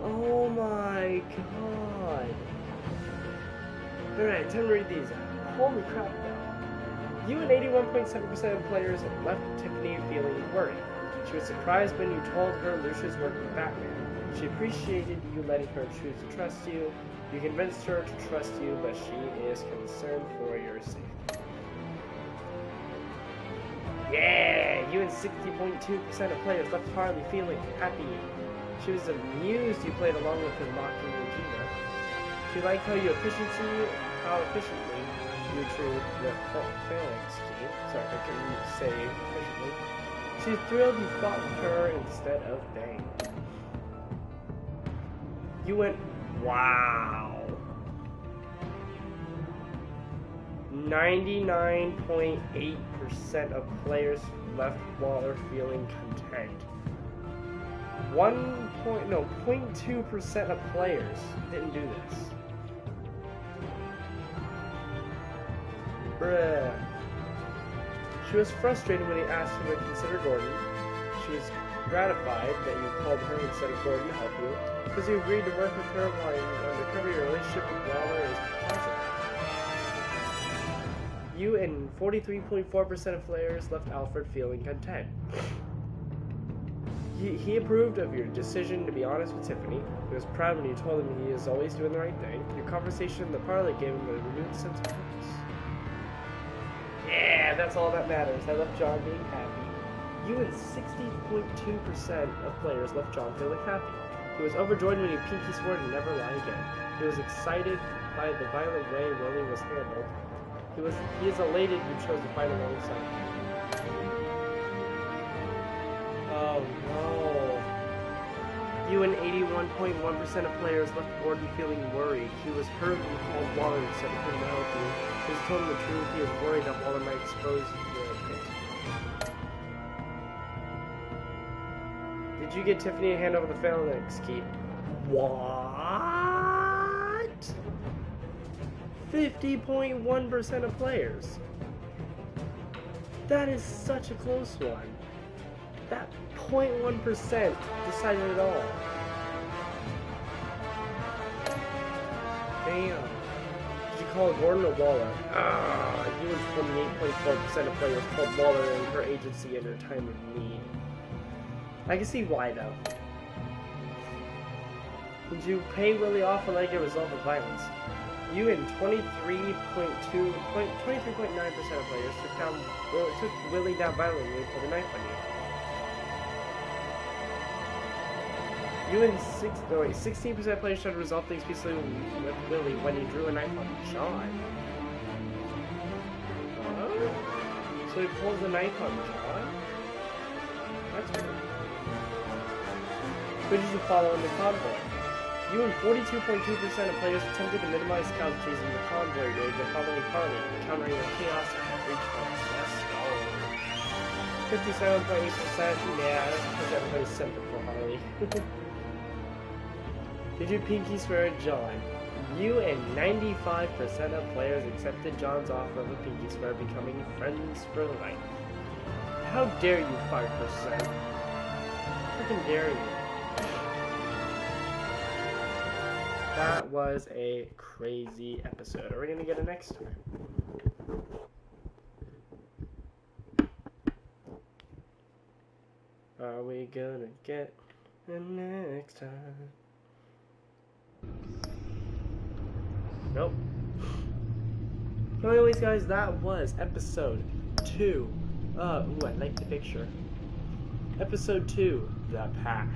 Speaker 1: Oh my god. Alright, time to read these out. Holy crap, though. You and 81.7% of players left Tiffany feeling worried. She was surprised when you told her Lucia's work with Batman. She appreciated you letting her choose to trust you. You convinced her to trust you, but she is concerned for your safety. Yeah! You and 60.2% of players left Harley feeling happy. She was amused you played along with her mocking Regina. She liked how efficiently you drew the phalanx scheme. Sorry, I couldn't say efficiently. She's thrilled you fought with her instead of Bane. You went, wow. 99.8% of players left Waller feeling content. 0.2% of players didn't do this. Bruh. She was frustrated when he asked her to consider Gordon. She was gratified that you called her instead of Gordon to help you, because you agreed to work with her while you undercover. Your relationship with Waller is positive. You and 43.4% of players left Alfred feeling content. He approved of your decision to be honest with Tiffany. He was proud when you told him he is always doing the right thing. Your conversation in the parlor gave him a renewed sense of purpose. Yeah, that's all that matters. I left John being happy. You and 60.2% of players left John feeling happy. He was overjoyed when you pinky swore to never lie again. He was excited by the violent way Willie was handled. He is elated you chose to fight alongside him. Oh no. You and 81.1% of players left Gordon feeling worried. He was hurt when you called Waller instead of him to help you. He was told him the truth. He is worried that Waller might expose you to a pit. Did you get Tiffany to hand over the phalanx key? What? 50.1% of players. That is such a close one. That 0.1% decided it all. Damn. Did you call Gordon or Waller? You and 28.4% of players called Waller and her agency in her time of need. I can see why, though. Did you pay Willie off or let it get resolved with violence? You and 23.9% of players took Willie down violently and pulled a knife on you. You and 16% of players tried to resolve things peacefully with Willie when he drew a knife on John. So he pulls a knife on John? That's weird. Who did you follow in the convoy? You and 42.2% of players attempted to minimize casualties in the convoy raid by following Carly, countering the chaos at every turn. Let's go. 57.8%, yeah, that's because everybody's separate for Harley. Did you pinky swear at John? You and 95% of players accepted John's offer of a pinky swear, becoming friends for life. How dare you, 5%? Freaking dare you. That was a crazy episode. Are we gonna get a next one? Are we gonna get a next time? Nope. So anyways, guys, that was episode 2. Ooh, I like the picture. Episode 2, The Pact.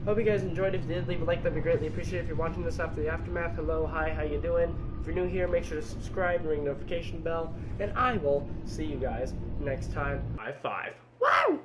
Speaker 1: Hope you guys enjoyed. If you did, leave a like. That'd be greatly appreciated. If you're watching this after the aftermath, hello, hi, how you doing? If you're new here, make sure to subscribe and ring the notification bell. And I will see you guys next time. High five. Woo!